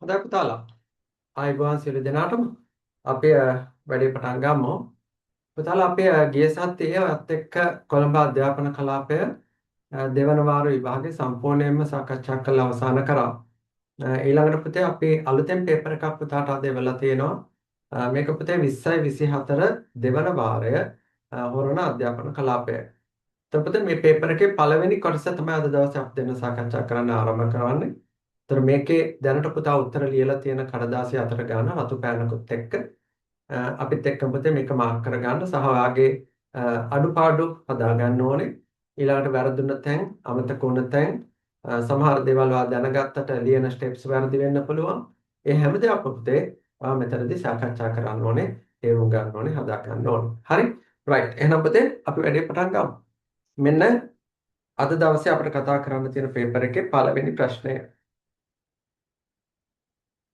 හොඳයි පුතාලා. ආයුබෝවන් සියලු දෙනාටම. අපි වැඩේ පටන් ගමු. පුතාලා අපි ගිය සතියේත් එක්ක කොළඹ අධ්‍යාපන කලාපය දෙවන වාර විභාගේ සම්පූර්ණයෙන්ම සාකච්ඡා කරලා අවසන් කරා. ඊළඟට පුතේ අපි අලුතෙන් පේපර් එකක් පුතාට අද එවලා තියෙනවා. මේක පුතේ 20යි 24 දෙවන වාරය හොරණ අධ්‍යාපන කලාපය. එතකොට මේ පේපර් එකේ පළවෙනි කොටස තමයි අද දවසේ අපි දෙන්න සාකච්ඡා කරන්න ආරම්භ කරන්නේ. ඒතර මේකේ දැනට පුතා උත්තර ලියලා තියෙන කඩදාසි 4 ගාන රතු පෑනකුත් එක්ක අපිත් එක්කම පුතේ මේක මාක් කරගන්න සහ ඔයාගේ අඩුපාඩු හදා ගන්න ඕනේ. ඊළඟට වැරදුන තැන්, අමතක වුණ තැන්, සමහර දේවල් ඔයා දැනගත්තට ලියන ස්ටෙප්ස් වැරදි වෙන්න පුළුවන්. ඒ හැම දෙයක්ම පුතේ ඔයා මෙතනදී සාකච්ඡා කරන්න ඕනේ, තේරුම් ගන්න ඕනේ, හදා ගන්න ඕනේ. හරි? රයිට්. එහෙනම් පුතේ අපි වැඩේ පටන් ගමු. මෙන්න අද දවසේ අපිට කතා කරන්න තියෙන පේපර් එකේ පළවෙනි ප්‍රශ්නය.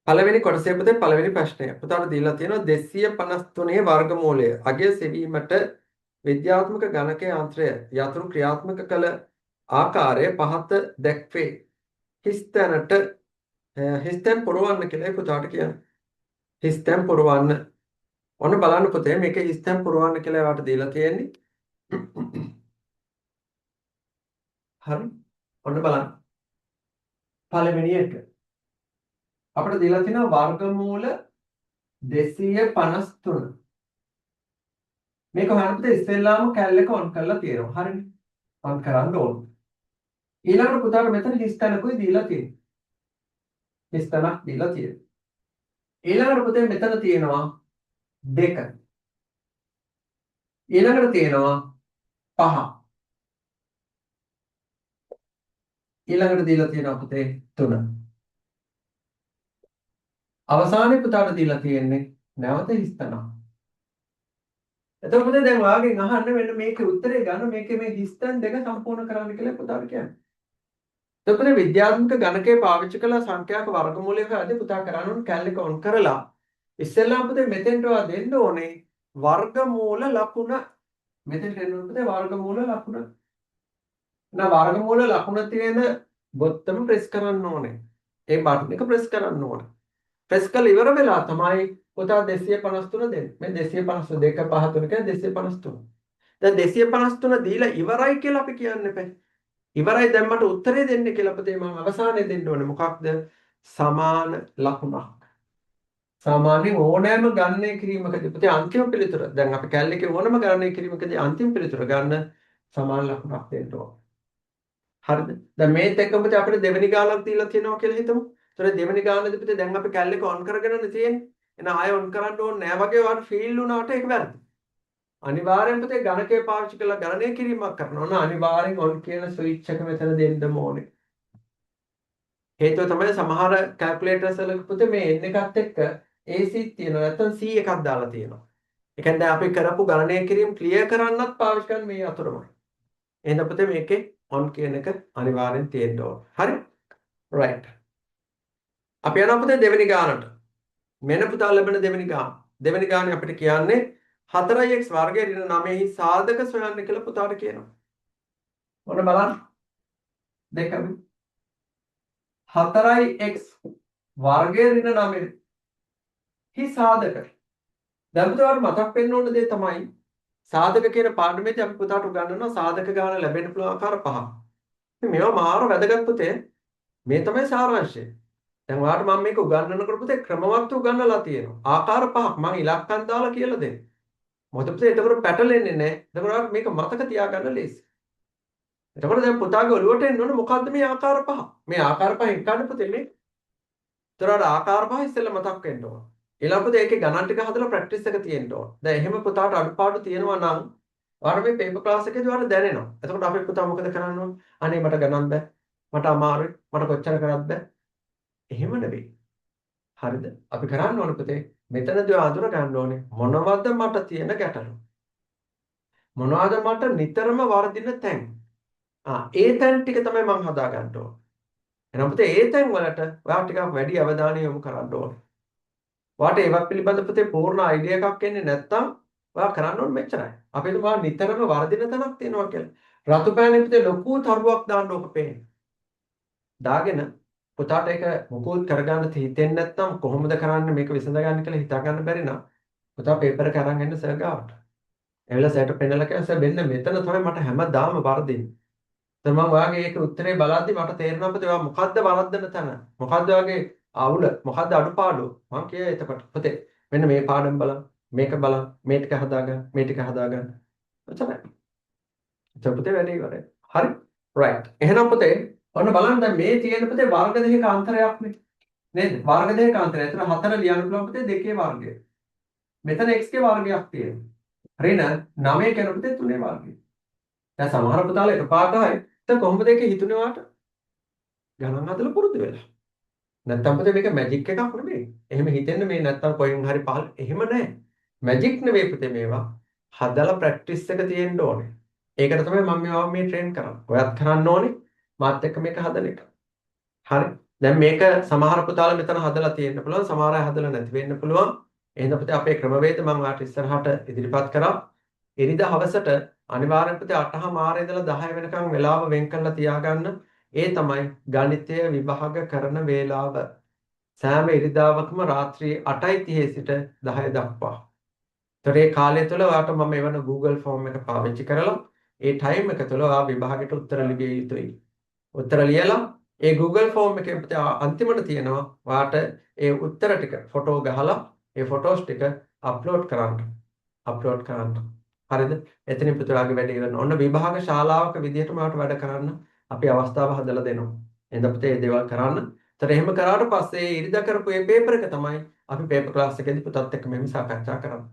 පළවෙනි කොටසේ පුතේ පළවෙනි ප්‍රශ්නය. පුතාට දීලා තියෙනවා 253 වර්ගමූලය අගය සෙවීමට විද්‍යාත්මක ගණක යන්ත්‍රය යතුරු ක්‍රියාත්මක කළ ආකාරය පහත දැක්වේ. හිස්තැන් පුරවන්න කියලා පුතාට කියන්නේ. හිස්තැන් පුරවන්න. ඔන්න බලන්න පුතේ මේකේ හිස්තැන් පුරවන්න කියලා යාට දීලා තියෙන්නේ. හරි. ඔන්න බලන්න. පළවෙනි එක. අපිට දීලා තියෙනවා වර්ගමූල 253. මේක හොයන්න පුතේ ඉස්සෙල්ලාම කැල් එක ඔන් කරලා තියෙනවා. හරිනේ. ඔන් කරන්න ඕන. ඊළඟට පුතාට මෙතන හිස්තැනකුයි දීලා තියෙනවා. හිස්තැනක් දීලා තියෙනවා. ඊළඟට පුතේ මෙතන තියෙනවා 2. ඊළඟට තියෙනවා 5. ඊළඟට දීලා තියෙනවා පුතේ 3. අවසානයේ පුතාට දීලා තියෙන්නේ නැවත හිස්තැනක්. එතකොට පුතේ දැන් ඔයාගෙන් අහන්න වෙන මේකේ උත්තරේ ගන්න මේකේ මේ හිස්තැන් දෙක සම්පූර්ණ කරන්න කියලා පුතාට කියන්නේ. එතකොට විද්‍යාත්මක ගණකයේ පාවිච්චි කළ සංඛ්‍යාක වර්ගමූලයක අද පුතා කරන්න ඕන කැල් එක ඔන් කරලා ඉස්සෙල්ලාම පුතේ මෙතෙන්ට ඔයා දෙන්න ඕනේ වර්ගමූල ලකුණ. මෙතෙන්ට එන්න ඕනේ පුතේ වර්ගමූල ලකුණ. වර්ගමූල ලකුණ තියෙන බොත්තම ප්‍රෙස් කරන්න ඕනේ. ඒ බටන් එක ප්‍රෙස් කරන්න ඕනේ. ප්‍රෙස් කළ ඉවර වෙලා තමයි පුතා 253 දෙන්නේ. මේ 252 5 3 කියන්නේ 253. දැන් 253 දීලා ඉවරයි කියලා අපි කියන්න එපා. ඉවරයි දැන් මට උත්තරේ දෙන්න කියලා පුතේ මම අවසානයේ දෙන්න ඕනේ. මොකක්ද? සමාන ලකුණක්. සාමාන්‍යයෙන් ඕනෑම ගණනය කිරීමකදී පුතේ අන්තිම පිළිතුර දැන් අපි කැල් එකේ ඕනම ගණනය කිරීමකදී අන්තිම පිළිතුර ගන්න සමාන ලකුණක් දෙන්න ඕනේ. හරිද? දැන් මේත් එක්කම පුතේ අපිට දෙවෙනි ගානක් දීලා තියෙනවා කියලා හිතමු. ඒතර දෙවෙනි ගානදී පුතේ දැන් අපි කැල් එක ඔන් කරගෙනනේ තියෙන්නේ. එහෙනම් ආයෙ ඔන් කරන්න ඕනේ නෑ වගේ වාට ෆීල් වුණාට ඒක වැරදි. අනිවාර්යෙන් පුතේ ගණකයේ පාවිච්චි කරලා ගණනය කිරීමක් කරනවා නම් අනිවාර්යෙන් ඔන් කියන ස්විච් එක මෙතන දෙන්න ඕනේ. හේතුව තමයි සමහර කැල්කියුලේටර්ස් වල පුතේ මේ n එකත් එක්ක AC තියෙනවා නැත්නම් C එකක් දාලා තියෙනවා. ඒ කියන්නේ දැන් අපි කරපු ගණනය කිරීම ක්ලියර් කරන්නත් පාවිච්චි කරන මේ අතරමයි. එහෙනම් පුතේ මේකේ ඔන් කියන එක අනිවාර්යෙන් තියෙන්න ඕනේ. හරි? රයිට්. අපි යනවා පුතේ දෙවෙනි ගානට. මෙන්න පුතා ලැබෙන දෙවෙනි ගාන. දෙවෙනි ගානේ අපිට කියන්නේ 4x වර්ගය ඍණ 9 සාධක සොයන්න කියලා පුතාට කියනවා. ඔන්න බලන්න. දෙකම 4x වර්ගය ඍණ 9 හි සාධක. දැන් පුතාට මතක් වෙන්න ඕන දේ තමයි සාධක කියන පාඩමේදී අපි පුතාට උගන්වනවා සාධක ගාන ලැබෙන්න පුළුවන් ආකාර පහක්. මේවා මාර වැදගත් පුතේ. මේ තමයි සාරාංශය. දැන් ඔයාලට මම මේක උගන්වනකොට පුතේ ක්‍රමවත් උගන්වලා තියෙනවා. ආකාර පහක් මම ඉලක්කම් දාලා කියලා දෙන්නේ. මොකද පුතේ එතකොට පැටලෙන්නේ නැහැ. එතකොට ඔයාලට මේක මතක තියාගන්න ලේසි. එතකොට දැන් පුතාගේ ඔළුවට එන්න ඕනේ මොකද්ද මේ ආකාර පහ? මේ ආකාර පහෙන් ගන්න පුතේ මේ. එතකොට ආකාර පහ ඉස්සෙල්ලා මතක් වෙන්න ඕන. ඊළඟ පුතේ ඒකේ ගණන් ටික හදලා ප්‍රැක්ටිස් එක තියෙන්න ඕන. දැන් එහෙම පුතාට අඩුපාඩු තියෙනවා නම් ඔයාලා මේ පේපර් ක්ලාස් එකේදී ඔයාලා දැනෙනවා. එතකොට අපේ පුතා මොකද කරන්න ඕනේ? අනේ මට ගණන් බෑ. මට අමාරුයි. මට කොච්චර කරත් බෑ. එහෙම නෙවෙයි. හරිද? අපි කරන්න ඕනේ පුතේ මෙතනදී අඳුර ගන්න ඕනේ මොනවද මට තියෙන ගැටලු. මොනවද මට නිතරම වර්ධින තැන්. ඒ තැන් ටික තමයි මම හදා ගන්න ඕනේ. එහෙනම් පුතේ ඒ තැන් වලට ඔයා ටිකක් වැඩි අවධානය යොමු කරන්න ඕනේ. ඔයාට ඒවත් පිළිබඳ පුතේ පූර්ණ අයිඩියා එකක් එන්නේ නැත්නම් ඔයා කරන්න ඕනේ මෙච්චරයි. අපි තුමා නිතරම වර්ධින තැනක් තියෙනවා කියලා. රතු පෑනේ පුතේ ලොකු තරුවක් දාන්න ඕක පේන්නේ. දාගෙන පුතාට ඒක මොකෝත් කරගන්න හිතෙන්නේ නැත්නම් කොහොමද කරන්නේ මේක විසඳගන්න කියලා හිතා ගන්න බැරි නම් පුතා පේපර් එක අරන් එන්න සර් ගාවට. එවිලා සර්ට පෙන්නලා කියනවා සර් මෙන්න මෙතන තමයි මට හැමදාම වරදින්නේ. දැන් මම ඔයාගේ ඒක උත්තරේ බලද්දි මට තේරෙනවා පුතේ ඔයා මොකද්ද වරද්දන තැන? මොකද්ද ඔයාගේ අවුල? මොකද්ද අඩුපාඩුව? මං කියේ එතකොට පුතේ මෙන්න මේ පාඩම් බලන්න. මේක බලන්න. මේ ටික හදාගන්න. මේ ටික හදාගන්න. එතනයි. එතකොට පුතේ වැඩේ ඉවරයි. හරි. රයිට්. එහෙනම් පුතේ ඔන්න බලන්න දැන් මේ තියෙන පුතේ වර්ග දෙකක අන්තරයක්නේ. නේද? වර්ග දෙකක අන්තරය. එතන 4 ලියන්න පුළුවන් පුතේ 2 වර්ගය. මෙතන x ගේ වර්ගයක් තියෙනවා. ඍණ 9 කියන පුතේ 3 වර්ගය. දැන් සමහර පුතාලා එකපාරට හරි දැන් කොහොමද ඒක හිතුනේ වාට? ගණන් හදලා පුරුදු වෙලා. නැත්තම් පුතේ මේක මැජික් එකක් නෙමෙයි. එහෙම හිතෙන්න මේ නැත්තම් කොහෙන් හරි පහල එහෙම නැහැ. මැජික් නෙමෙයි පුතේ මේවා. හදලා ප්‍රැක්ටිස් එක තියෙන්න ඕනේ. ඒකට තමයි මම මේවා මේ ට්‍රේන් කරන්නේ. ඔයත් කරන්න ඕනේ. මාත් එක්ක මේක හදන එක. හරි. දැන් මේක සමහර පුතාලා මෙතන හදලා තියෙන්න පුළුවන්. සමහර අය හදලා නැති වෙන්න පුළුවන්. එහෙනම් පුතේ අපේ ක්‍රමවේද මම ඔයාලට ඉස්සරහට ඉදිරිපත් කරා. ඉරිදා හවසට අනිවාර්යෙන් පුතේ 8:00 ඉඳලා 10 වෙනකන් වෙලාව වෙන් කරලා තියාගන්න. ඒ තමයි ගණිතය විභාග කරන වේලාව. සෑම ඉරිදාවකම රාත්‍රී 8:30 සිට 10 දක්වා. ඒතර ඒ කාලය තුළ ඔයාට මම එවන Google ෆෝම් එක පාවිච්චි කරලා ඒ ටයිම් එක තුළ ඔයා විභාගයට උත්තර ලිවිය යුතුයි. උත්තර ලියලා ඒ Google ෆෝම් එකේ පුතේ අන්තිමට තියෙනවා ඔයාට ඒ උත්තර ටික ෆොටෝ ගහලා ඒ ෆොටෝස් ටික අප්ලෝඩ් කරන්න. අප්ලෝඩ් කරන්න. හරිද? එතනින් පුතේ ඔයාගේ වැඩේ ඉවරන. ඔන්න විභාග ශාලාවක විදිහටම ඔයාට වැඩ කරන්න අපි අවස්ථාව හදලා දෙනවා. එහෙනම් පුතේ මේ දේවල් කරන්න. ඒතර එහෙම කරාට පස්සේ ඉරිදා කරපු මේ පේපර් එක තමයි අපි පේපර් ක්ලාස් එකේදී පුතත් එක්ක මෙහෙම සාකච්ඡා කරන්නේ.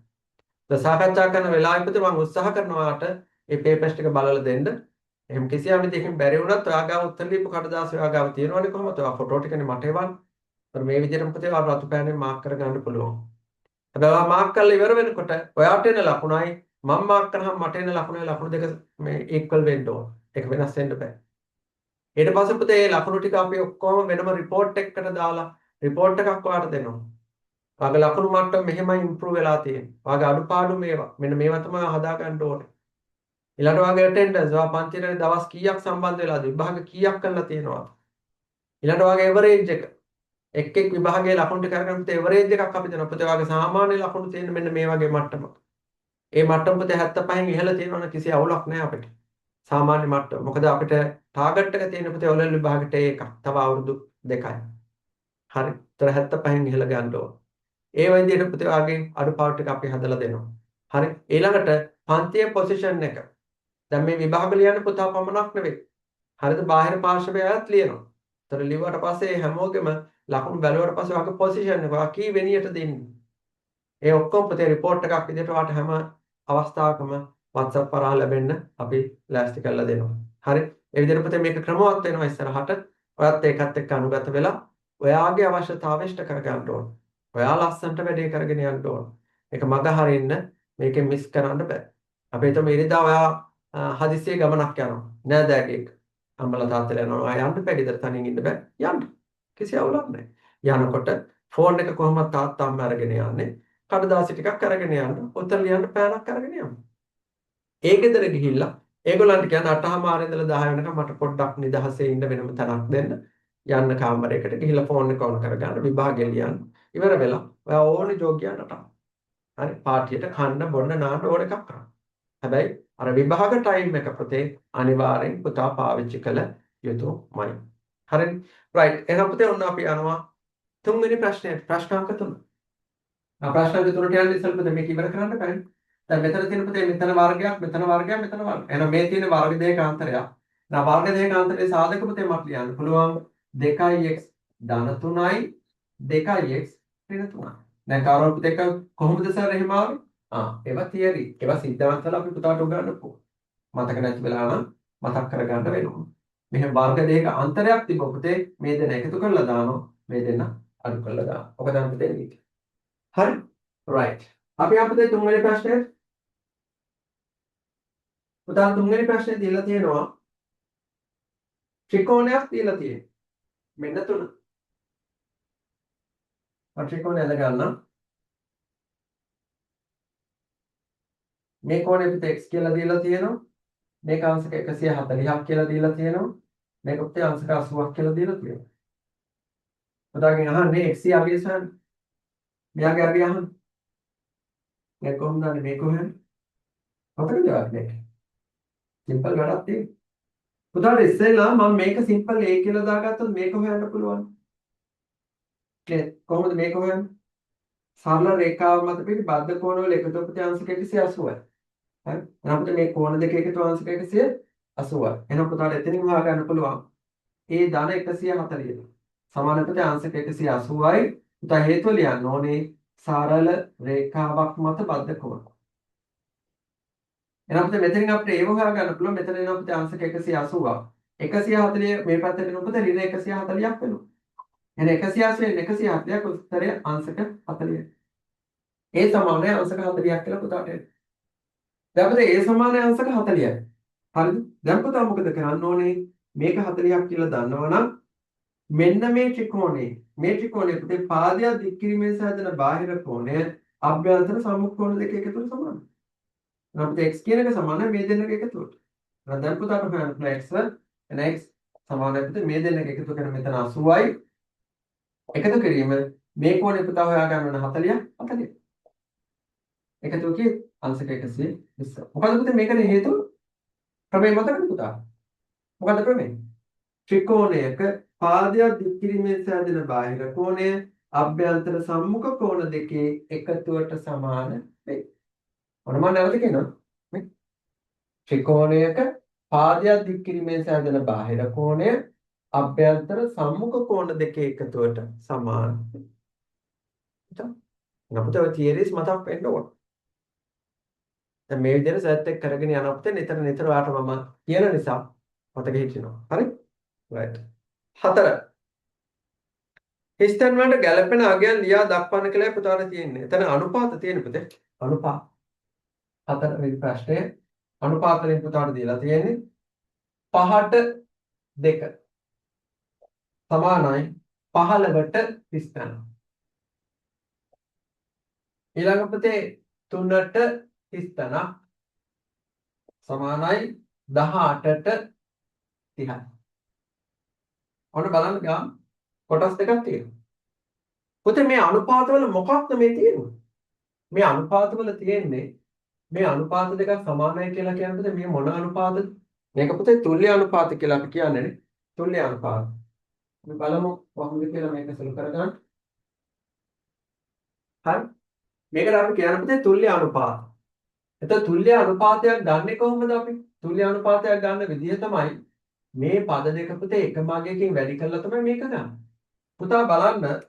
දැන් සාකච්ඡා කරන වෙලාවෙ පුතේ මම උත්සාහ කරනවා ඔයාට මේ පේපර්ස් ටික බලලා දෙන්න. එහෙම කිසියම් විදිහකින් බැරි වුණත් ඔයා ගාව උත්තර ලියපු කඩදාසි ඔයා ගාව තියෙනවනේ කොහොමද? ඔයා ෆොටෝ ටිකනේ මට එවන්න. ඒතර මේ විදිහටම පුතේ ඔයා රතු පෑනෙන් මාක් කර ගන්න පුළුවන්. හැබැයි ඔයා මාක් කරලා ඉවර වෙනකොට ඔයාට එන ලකුණයි මම මාක් කරාම මට එන ලකුණු දෙක මේ ඉක්වල් වෙන්න ඕන. ඒක වෙනස් වෙන්න බෑ. ඊට පස්සේ පුතේ මේ ලකුණු ටික අපි ඔක්කොම වෙනම රිපෝට් එකකට දාලා රිපෝට් එකක් ඔයාලට දෙනවා. ඔයාගේ ලකුණු මට්ටම මෙහෙමයි ඉම්ප්‍රූව් වෙලා තියෙන්නේ. ඔයාගේ අඩුපාඩු මේවා. මෙන්න මේවා තමයි හදා ගන්න ඕනේ. ඊළඟට ඔයාගේ ඇටෙන්ඩන්ස් ඔයා පන්තියේ දවස් කීයක් සම්බන්ධ වෙලාද? විභාග කීයක් කරලා තියෙනවද? ඊළඟට ඔයාගේ එවරේජ් එක. එක් විභාගයේ ලකුණු ටික අරගෙන පුතේ එවරේජ් එකක් අපි දෙනවා. පුතේ ඔයාගේ සාමාන්‍ය ලකුණු තියෙන මෙන්න මේ වගේ මට්ටමක්. ඒ මට්ටම පුතේ 75න් ඉහළ තියෙනවනේ කිසි අවුලක් නැහැ අපිට. සාමාන්‍ය මට්ටම. මොකද අපිට ටාගට් එක තියෙන පුතේ ඔලෙල් විභාගෙට එකක්. තව අවුරුදු 2යි. හරි. ඒතර 75න් ඉහළ ගන්න ඕන. ඒ වගේ පුතේ ඔයාගේ අඩුපාඩු ටික අපි හදලා දෙනවා. හරි. ඊළඟට පන්තියේ පොසිෂන් එක. දැන් මේ විභාග ලියන්න පුතා පමණක් නෙවෙයි. හරිද? බාහිර පාර්ශවයත් ලියනවා. ඒතර ලිව්වට පස්සේ හැමෝගෙම ලකුණු බැලුවට පස්සේ ඔයාගේ පොසිෂන් එක ඔයා කී වෙනියට දෙන්නේ. ඒ ඔක්කොම පුතේ රිපෝට් එකක් විදිහට ඔයාට හැම අවස්ථාවකම WhatsApp කරා ලැබෙන්න අපි ලෑස්ති කරලා දෙනවා. හරි. ඒ විදිහට පුතේ මේක ක්‍රමවත් වෙනවා ඉස්සරහට. ඔයත් ඒකත් එක්ක අනුගත වෙලා ඔයාගේ අවශ්‍යතාවය ඉෂ්ට කර ගන්න ඕන. ඔයා ලස්සනට වැඩේ කරගෙන යන්න ඕන. මේක මග හරින්න මේකෙන් මිස් කරන්න බෑ. අපි හිතමු ඉරිදා ඔයා හදිස්සියේ ගමනක් යනවා. නෑදෑයෙක් අම්මලා තාත්තලා යනවා. ඔයා යන්න බෑ ගෙදර තනියෙන් ඉන්න බෑ. යන්න. කිසි අවුලක් නෑ. යනකොට ෆෝන් එක කොහොමද තාත්තා අම්මා අරගෙන යන්නේ? කඩදාසි ටිකක් අරගෙන යන්න. උත්තර ලියන්න පෑනක් අරගෙන යන්න. ඒ ගෙදර ගිහිල්ලා ඒගොල්ලන්ට කියන්න 8:00 ඉඳලා 10 වෙනකම් මට පොඩ්ඩක් නිදහසේ ඉන්න වෙනම තැනක් දෙන්න. යන්න කාමරයකට ගිහිල්ලා ෆෝන් එක ඔන් කරගන්න විභාගය ලියන්න. ඉවර වෙලා ඔයා ඕනේ ජෝක් කියන්නට. හරි පාටියට කන්න බොන්න නාන්න ඕන එකක් කරන්න. හැබැයි අර විභාග ටයිම් එක පුතේ අනිවාර්යෙන් පුතා පාවිච්චි කළ යුතුමයි. හරිද? රයිට්. එහෙනම් පුතේ ඔන්න අපි යනවා තුන්වෙනි ප්‍රශ්නයට. ප්‍රශ්නාංක 3. ප්‍රශ්නාංක 3ට යන්න ඉස්සෙල්ලා පුතේ මේක ඉවර කරන්න බෑ. දැන් මෙතන තියෙන පුතේ මෙතන වර්ගයක් මෙතන වර්ගයක් මෙතන වර්ගයක්. එහෙනම් මේ තියෙන වර්ග දෙකක අන්තරයක්. දැන් වර්ග දෙකක අන්තරේ සාධක පුතේ මට ලියන්න පුළුවන් 2x ධන 3යි 2x ඍණ 3යි. දැන් කාරණා දෙක කොහොමද සර් එහෙම ආවේ? ඒවා තියරි. ඒවා සිද්ධාන්ත වල අපි පුතාට උගන්වපුවා. මතක නැති වෙලා නම් මතක් කරගන්න වෙනවා. මෙහෙම වර්ග දෙකක අන්තරයක් තිබ්බ පුතේ මේ දෙන එකතු කරලා දානවා. මේ දෙන අඩු කරලා දානවා. ඔක තමයි පුතේ නීතිය. හරි? රයිට්. අපි අපේ තුන්වෙනි ප්‍රශ්නේ පුතා තුන්වෙනි ප්‍රශ්නේ දීලා තියෙනවා ත්‍රිකෝණයක් දීලා තියෙනවා. මෙන්න 3. ත්‍රිකෝණය අද ගන්න. මේ කෝණය පිට x කියලා දීලා තියෙනවා. මේක අංශක 140ක් කියලා දීලා තියෙනවා. මේක පිට අංශක 80ක් කියලා දීලා තියෙනවා. පුතාගෙන් අහන්නේ x අගය සොයන්න. මෙයාගේ අගය අහන්න. දැන් කොහොමද දන්නේ මේක හොයන්නේ? මතකද ඔයාලට? සිම්පල් වැඩක් තියෙන්නේ. පුතාට ඉස්සෙල්ලා මම මේක සිම්පල් a කියලා දාගත්තොත් මේක හොයන්න පුළුවන්. නේද? කොහොමද මේක හොයන්නේ? සරල රේඛාව මත පිට බද්ධ කෝණ වල එකතු ප්‍රත්‍යංශක 180යි. හරි? එහෙනම් අපිට මේ කෝණ දෙක එකතු අංශක 180යි. එහෙනම් පුතාට එතනින් හොයාගන්න පුළුවන්. a ධන 140. සමාන ප්‍රත්‍යංශක 180යි. පුතා හේතුව ලියන්න ඕනේ සරල රේඛාවක් මත බද්ධ කෝණ. එහෙනම් අපිට මෙතනින් අපිට ඒව හොයාගන්න පුළුවන්. මෙතන එන අපිට අංශක 180ක්. 140 මේ පැත්තට එන අපිට ඍණ 140ක් වෙනවා. එහෙනම් 180 140ක් උත්තරය අංශක 40යි. ඒ සමානයි අංශක 40ක් කියලා පුතාට එන්නේ. දැන් අපිට ඒ සමානයි අංශක 40යි. හරිද? දැන් පුතා මොකද කරන්න ඕනේ? මේක 40ක් කියලා දන්නවනම් මෙන්න මේ ත්‍රිකෝණයේ පුතේ පාදයක් දික් කිරීමෙන් සෑදෙන බාහිර කෝණය අභ්‍යන්තර සම්මුඛ කෝණ දෙක එකතුවට සමානයි. එහෙනම් අපිට x කියන එක සමානයි මේ දෙන්නක එකතුවට. එහෙනම් දැන් පුතාට හොයන්න පුළුවන් x එන x සමානයි පුතේ මේ දෙන්නක එකතු කරන මෙතන 80යි. එකතු කිරීම මේ කෝණය පුතා හොයාගන්න ඕන 40ක් 40. එකතු කිය අංශක 120. මොකද පුතේ මේකනේ හේතුව? ක්‍රමය මතකද පුතා? මොකද ක්‍රමය? ත්‍රිකෝණයක පාදයක් දික් කිරීමෙන් සෑදෙන බාහිර කෝණය අභ්‍යන්තර සම්මුඛ කෝණ දෙකේ එකතුවට සමාන වේ. ඔන්න මම නැවත කියනවා. මේ ත්‍රිකෝණයක පාදයක් දික් කිරීමෙන් සෑදෙන බාහිර කෝණය අභ්‍යන්තර සම්මුඛ කෝණ දෙකේ එකතුවට සමාන වේ. අපිට ඔය තියරිස් මතක් වෙන්න ඕන. දැන් මේ විදිහට සෙට් එක කරගෙන යනකොට නිතර ඔයාලට මම කියන නිසා මතක හිටිනවා. හරි? right. 4. හිස්තැන් වලට ගැළපෙන අගයන් ලියා දක්වන්න කියලා පුතාට තියෙන්නේ. එතන අනුපාත තියෙන පුතේ. අනුපාත. 4 වෙනි ප්‍රශ්නේ අනුපාත වලින් පුතාට දීලා තියෙන්නේ 5ට 2 සමානයි 15ට හිස්තැන. ඊළඟ පුතේ 3ට හිස්තැනක් සමානයි 18ට 30යි. ඔන්න බලන්න ගාම කොටස් දෙකක් තියෙනවා. පුතේ මේ අනුපාතවල මොකක්ද මේ තියෙන්නේ? මේ අනුපාතවල තියෙන්නේ මේ අනුපාත දෙකක් සමානයි කියලා කියන්නේ මේ මොන අනුපාතද? මේක පුතේ තුල්‍ය අනුපාත කියලා අපි කියන්නේ නේ. තුල්‍ය අනුපාත. අපි බලමු කොහොමද කියලා මේක සුළු කරගන්න. හරි. මේකට අපි කියන පුතේ තුල්‍ය අනුපාත. එතකොට තුල්‍ය අනුපාතයක් ගන්නෙ කොහොමද අපි? තුල්‍ය අනුපාතයක් ගන්න විදිය තමයි මේ පද දෙක පුතේ එකම අගයකින් වැඩි කරලා තමයි මේක ගන්න. පුතා බලන්න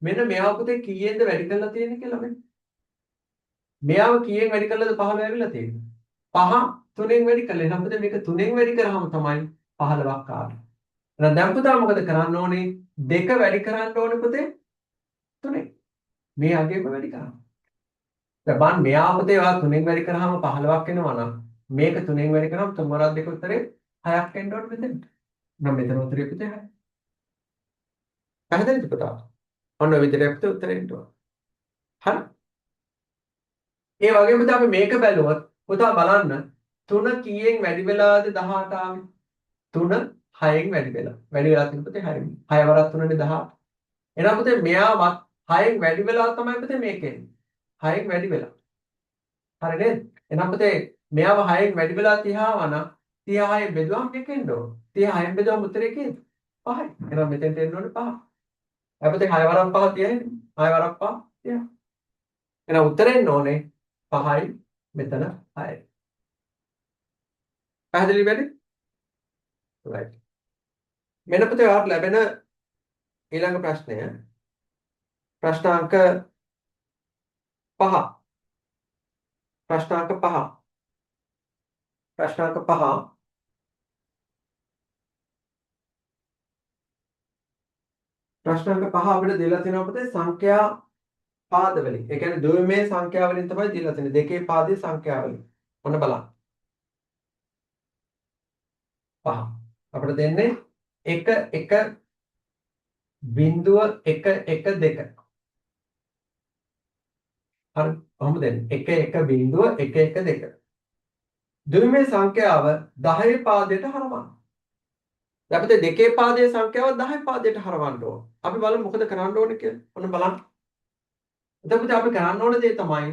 මෙන්න මෙයාව පුතේ කීයෙන්ද වැඩි කරලා තියෙන්නේ කියලා මෙන්න. මෙයාව කීයෙන් වැඩි කළාද 15 ඇවිල්ලා තියෙන්නේ. 5 3ෙන් වැඩි කළා. එහෙනම් පුතේ මේක 3ෙන් වැඩි කරාම තමයි 15ක් ආවේ. එහෙනම් දැන් පුතා මොකද කරන්න ඕනේ? 2 වැඩි කරන්න ඕනේ පුතේ 3ෙන්. මේ අගයම වැඩි කරන්න. දැන් බලන්න මෙයාව පුතේ ඔයා 3ෙන් වැඩි කරාම 15ක් එනවා නම් මේක 3ෙන් වැඩි කරාම 3 වරක් 2 උත්තරේ 6ක් එන්න ඕනේ මෙතෙන්ට. නම් මෙතන උත්තරේ පුතේ 6යි. පැහැදිලිද පුතා? ඔන්න ඔය විදිහට අපිට උත්තරේ එන්න ඕන. හරි? ඒ වගේම පුතා අපි මේක බැලුවොත් පුතා බලන්න 3 කීයෙන් වැඩි වෙලාද 18 ආවේ? 3 6න් වැඩි වෙලා. වැඩි වෙලා තියෙන පුතේ 6න්. 6 වරක් 3 නේ 18. එහෙනම් පුතේ මෙයාවත් 6න් වැඩි වෙලා තමයි පුතේ මේක එන්නේ. 6න් වැඩි වෙලා. හරි නේද? එහෙනම් පුතේ මෙයාව 6න් වැඩි වෙලා 30 ආවනම් 36න් බෙදුවම මේක එන්න ඕන. 36න් බෙදුවම උත්තරේ කීයද? 5යි. එහෙනම් මෙතෙන්ට එන්න ඕනේ 5. අපිට 6 වරක් 5 30යි. 6 වරක් 5 30. එහෙනම් උත්තරේ එන්න ඕනේ 5යි මෙතන 6යි. පැහැදිලි වෙන්නේ? right. මෙන්න පුතේ ඔයාලට ලැබෙන ඊළඟ ප්‍රශ්නය ප්‍රශ්නාංක 5. ප්‍රශ්නාංක 5. ප්‍රශ්නාංක 5 ප්‍රශ්නාංක 5 අපිට දීලා තියෙනවා පුතේ සංඛ්‍යා පාද වලින්. ඒ කියන්නේ ද්විමේය සංඛ්‍යා වලින් තමයි දීලා තියෙන්නේ. දෙකේ පාදයේ සංඛ්‍යා වලින්. ඔන්න බලන්න. 5. අපිට දෙන්නේ 1 1 බිංදුව 1 1 2. හරි. කොහොමද දෙන්නේ? 1 1 බිංදුව 1 1 2. ද්විමේය සංඛ්‍යාව 10 පාදයට හරවන්න. දැන් අපිට දෙකේ පාදයේ සංඛ්‍යාව 10 පාදයට හරවන්න ඕන. අපි බලමු මොකද කරන්න ඕනේ කියලා. ඔන්න බලන්න. එතකොට අපි කරන්න ඕන දේ තමයි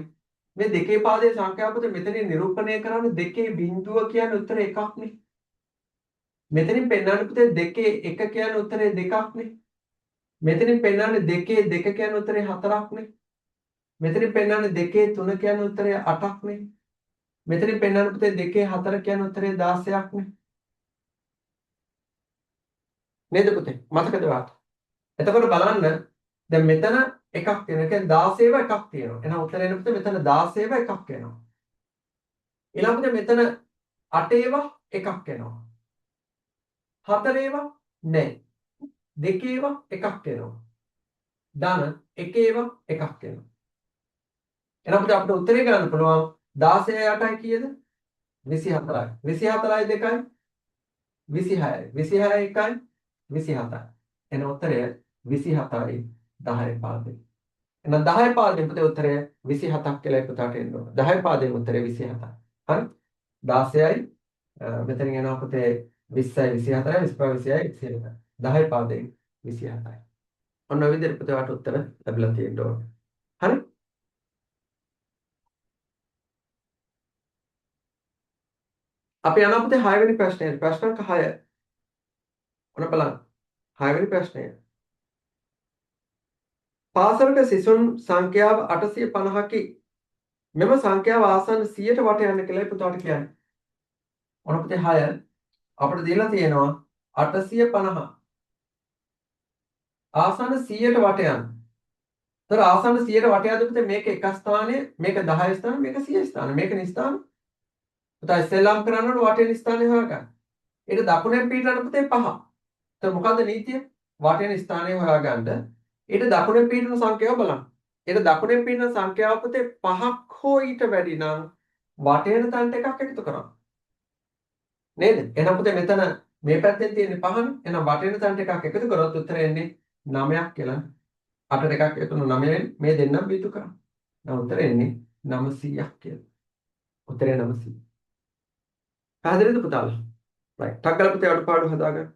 මේ දෙකේ පාදයේ සංඛ්‍යාව අපිට මෙතනින් නිරූපණය කරන්න දෙකේ බිඳුව කියන්නේ උත්තර එකක් නේ. මෙතනින් පෙන්නන්න පුතේ දෙකේ එක කියන්නේ උත්තරේ දෙකක් නේ. මෙතනින් පෙන්නන්නේ දෙකේ දෙක කියන්නේ උත්තරේ හතරක් නේ. මෙතනින් පෙන්නන්නේ දෙකේ තුන කියන්නේ උත්තරේ 8ක් නේ. මෙතනින් පෙන්නන්න පුතේ දෙකේ හතර කියන්නේ උත්තරේ 16ක් නේ. නේද පුතේ? මතකද ඔයාලට? එතකොට බලන්න දැන් මෙතන එකක් තියෙනවා. ඒ කියන්නේ 16ව එකක් තියෙනවා. එහෙනම් උත්තරේ එන්න පුතේ මෙතන 16ව එකක් එනවා. ඊළඟට මෙතන 8ව එකක් එනවා. 4ව නැහැ. 2ව එකක් එනවා. ධන 1ව එකක් එනවා. එහෙනම් අපිට උත්තරේ ගන්න පුළුවන් 16යි 8යි කීයද? 24යි. 24යි 2යි 26යි. 26යි 1යි 27යි. එහෙනම් උත්තරය 27යි 10 පාදේ. එහෙනම් 10 පාදයෙන් පුතේ උත්තරය 27ක් කියලා පුතාට එන්න ඕන. 10 පාදයෙන් උත්තරය 27යි. හරි? 16යි මෙතනින් එනවා පුතේ 20යි 24යි 25යි 26යි 10 පාදයෙන් 27යි. ඔන්න ඔය විදිහට පුතේ වාට උත්තර ලැබිලා තියෙන්න ඕන. හරි? අපි යනවා පුතේ 6 වෙනි ප්‍රශ්නයට. ප්‍රශ්න අංක 6. ඔන්න බලන්න. 6 වෙනි ප්‍රශ්නය. පාසලක සිසුන් සංඛ්‍යාව 850කි. මෙම සංඛ්‍යාව ආසන්න 100ට වට යන්න කියලා පුතාට කියන්නේ. ඔන්න පුතේ 6 අපිට දීලා තියෙනවා 850. ආසන්න 100ට වට යන්න. ඒතර ආසන්න 100ට වට යද්දී පුතේ මේක එක ස්ථානයේ, මේක 10 ස්ථාන, මේක 100 ස්ථාන. මේක නිස්ථාන. පුතා ඉස්සෙල්ලාම කරන්න ඕනේ වටේ ස්ථානේ හොයාගන්න. ඊට දකුණෙන් පිටරන පුතේ 5. එතකොට මොකද්ද නීතිය? වටේ ස්ථානේ හොයාගන්න. ඊට දකුණෙන් පිටරන සංඛ්‍යාව බලන්න. ඊට දකුණෙන් පිටරන සංඛ්‍යාව පුතේ 5ක් හෝ ඊට වැඩි නම් වටේන තැනට එකක් එකතු කරන්න. නේද? එහෙනම් පුතේ මෙතන මේ පැත්තෙන් තියෙන්නේ 5නේ. එහෙනම් වටේන තැනට එකක් එකතු කරොත් උත්තරය එන්නේ 9ක් කියලා. 8ට එකක් එකතු කරන 9 මේ දෙන්නම බීතු කරා. දැන් උත්තරය එන්නේ 900ක් කියලා. උත්තරය 900. පැහැදිලිද පුතාලා? right. ටක් ගාලා පුතේ අඩුපාඩු හදාගන්න.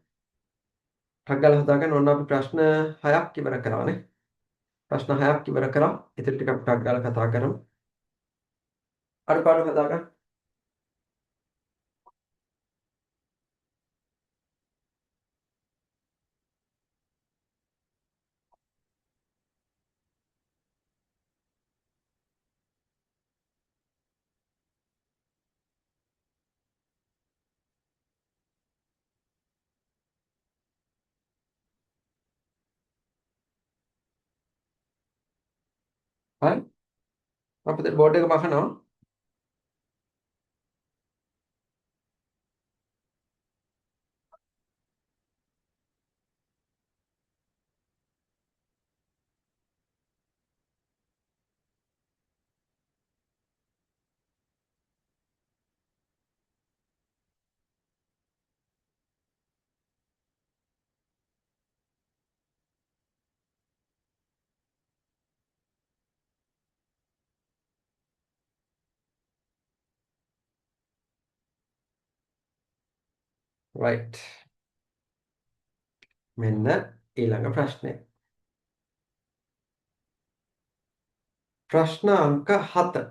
ටක් ගාලා හදාගන්න ඕන අපි ප්‍රශ්න 6ක් ඉවර කරානේ. ප්‍රශ්න 6ක් ඉවර කරා. ඉතින් ටිකක් ටක් ගාලා කතා කරමු. අඩුපාඩු හදාගන්න. හරි? අපිට බෝඩ් එක මහනවා. right. මෙන්න ඊළඟ ප්‍රශ්නය. ප්‍රශ්න අංක 7.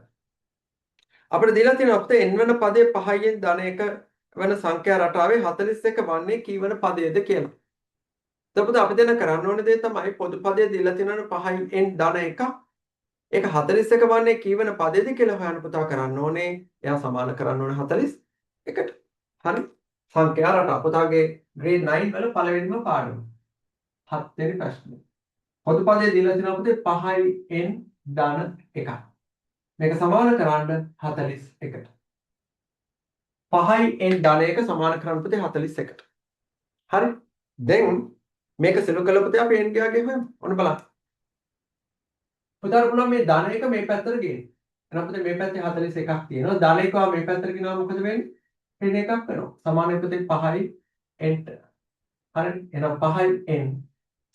අපිට දීලා තියෙනවා අපිට n වන පදයේ 5න් ධන 1 වන සංඛ්‍යා රටාවේ 41 වන්නේ කී වන පදයේද කියලා. එතකොට අපි දැන් කරන්න ඕනේ දේ තමයි පොදු පදයේ දීලා තියෙනවනේ 5න් ධන 1. ඒක 41 වන්නේ කී වන පදයේද කියලා හොයන්න පුතා කරන්න ඕනේ. එයා සමාන කරන්න ඕනේ 41ට. හරි? සංඛ්‍යා රටා පුතාගේ grade 9 වල පළවෙනිම පාඩම. 7 වෙනි ප්‍රශ්නේ. පොදු පදයේ දීලා තියෙනවා පුතේ 5න් ධන 1. මේක සමාන කරන්න 41ට. 5න් ධන 1 සමාන කරන්න පුතේ 41ට. හරි? දැන් මේක සෙලු කළ පුතේ අපි n ගාගේ හොයමු. ඔන්න බලන්න. පුතාට පුළුවන් මේ ධන 1 මේ පැත්තට ගේන්න. එහෙනම් පුතේ මේ පැත්තේ 41ක් තියෙනවා. ධන 1 මේ පැත්තට ගෙනාම මොකද වෙන්නේ? ඍණ එකක් වෙනවා. සමාන පුතේ 5යි n ට. හරි? එහෙනම් 5යි n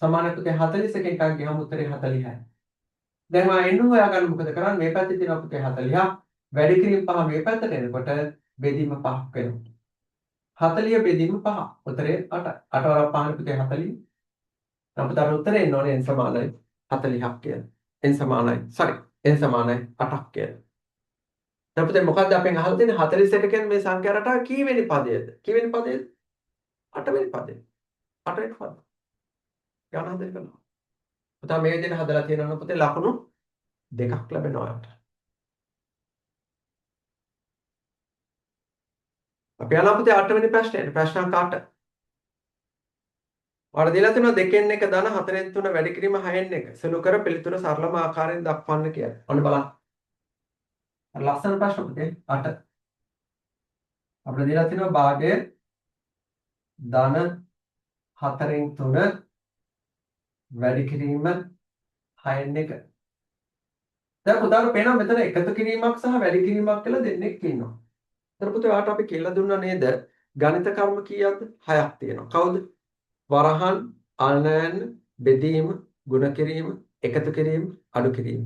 සමාන පුතේ 41 එකක් ගියම උත්තරේ 40යි. දැන් මම n හොයාගන්න මොකද කරන්නේ? මේ පැත්තේ තියෙනවා පුතේ 40ක්. වැඩි කිරීම 5 මේ පැත්තට එනකොට බෙදීම 5ක් වෙනවා. 40 බෙදීම 5. උත්තරේ 8යි. 8 වරක් 5 පුතේ 40. අපිට අර උත්තරේ එන්න ඕනේ n සමානයි 40ක් කියලා. n සමානයි. sorry. n සමානයි 8ක් කියලා. දැන් පුතේ මොකද්ද අපෙන් අහලා තියෙන්නේ 48 කියන්නේ මේ සංඛ්‍යා රටාව කීවෙනි පදයේද? කීවෙනි පදයේද? 8 වෙනි පදේ. 8 වෙනි පද. ගණන් හදලා කරනවා. පුතා මේ විදිහට හදලා තියෙනවා පුතේ ලකුණු දෙකක් ලැබෙනවා ඔයාලට. අපි යනවා පුතේ 8 වෙනි ප්‍රශ්නයට. ප්‍රශ්න අංක 8. ඔයාලට දීලා තියෙනවා 2න් 1 ධන 4න් 3 වැඩි කිරීම 6න් 1. සුළු කර පිළිතුර සරලම ආකාරයෙන් දක්වන්න කියලා. ඔන්න බලන්න. ලස්සන ප්‍රශ්න පුතේ 8. අපිට දීලා තියෙනවා භාගය ධන 4න් 3 වැඩි කිරීම 6න් 1. දැන් පුතාට පේනවා මෙතන එකතු කිරීමක් සහ වැඩි කිරීමක් කියලා දෙන්නෙක් ඉන්නවා. ඒතර පුතේ ඔයාලට අපි කියලා දුන්නා නේද? ගණිත කර්ම කීයක්ද? 6ක් තියෙනවා. කවුද? වරහන්, අල්නයන්, බෙදීම, ගුණ කිරීම, එකතු කිරීම, අඩු කිරීම.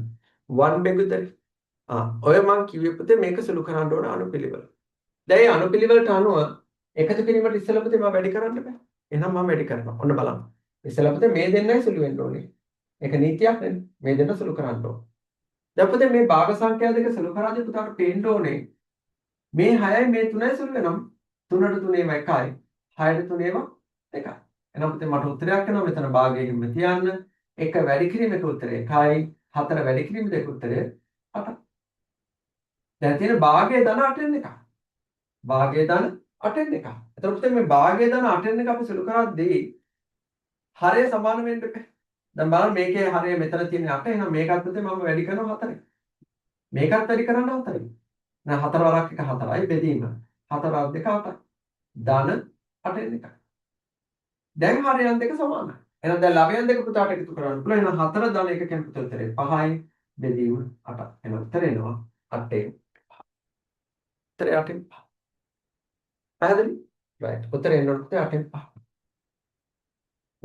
වන් බෙගුතරි. ඔය මං කිව්වේ පුතේ මේක සුළු කරන්න ඕන අනුපිළිවෙල. දැන් මේ අනුපිළිවෙලට අනුව එකතු කිරීමට ඉස්සෙල්ලා පුතේ මම වැඩි කරන්න බෑ. එහෙනම් මම වැඩි කරනවා. ඔන්න බලන්න. ඉස්සෙල්ලා පුතේ මේ දෙන්නයි සුළු වෙන්න ඕනේ. ඒක නීතියක් නෙමෙයි. මේ දෙන්න සුළු කරන්න ඕන. දැන් පුතේ මේ භාග සංඛ්‍යා දෙක සුළු කරාදී පුතාට පේන්න ඕනේ. මේ 6යි මේ 3යි සුළු වෙනම් 3ට 3ේම 1යි 6ට 3ේම 2යි. එහෙනම් පුතේ මට උත්තරයක් එනවා මෙතන භාගයෙන් තියන්න. 1 වැඩි කිරීම එක උත්තරේ 1යි 4 වැඩි කිරීම දෙක උත්තරේ 8යි. දැන් තියෙන භාගයේ ධන 8න් 1යි. භාගයේ ධන 8න් 1යි. එතකොට පුතේ මේ භාගයේ ධන 8න් 1 අපි සුළු කරද්දී හරය සමාන වෙන්න බෑ. දැන් බලන්න මේකේ හරය මෙතන තියෙන 8. එහෙනම් මේකත් පුතේ මම වැඩි කරනවා 4යි. මේකත් වැඩි කරන්න 4යි. දැන් 4 වරක් 1 4යි බෙදීම 4 වරක් 2 8යි. ධන 8න් 1යි. දැන් හරයන් දෙක සමානයි. එහෙනම් දැන් ලවයන් දෙක පුතාට එකතු කරන්න පුළුවන්. එහෙනම් 4 ධන 1 කියන පුතේ උත්තරේ 5යි බෙදීම 8යි. එහෙනම් උත්තර එනවා 8න් 5. උත්තරේ 8න් 5. පැහැදිලි? right. උත්තරේ එනවා පුතේ 8න් 5.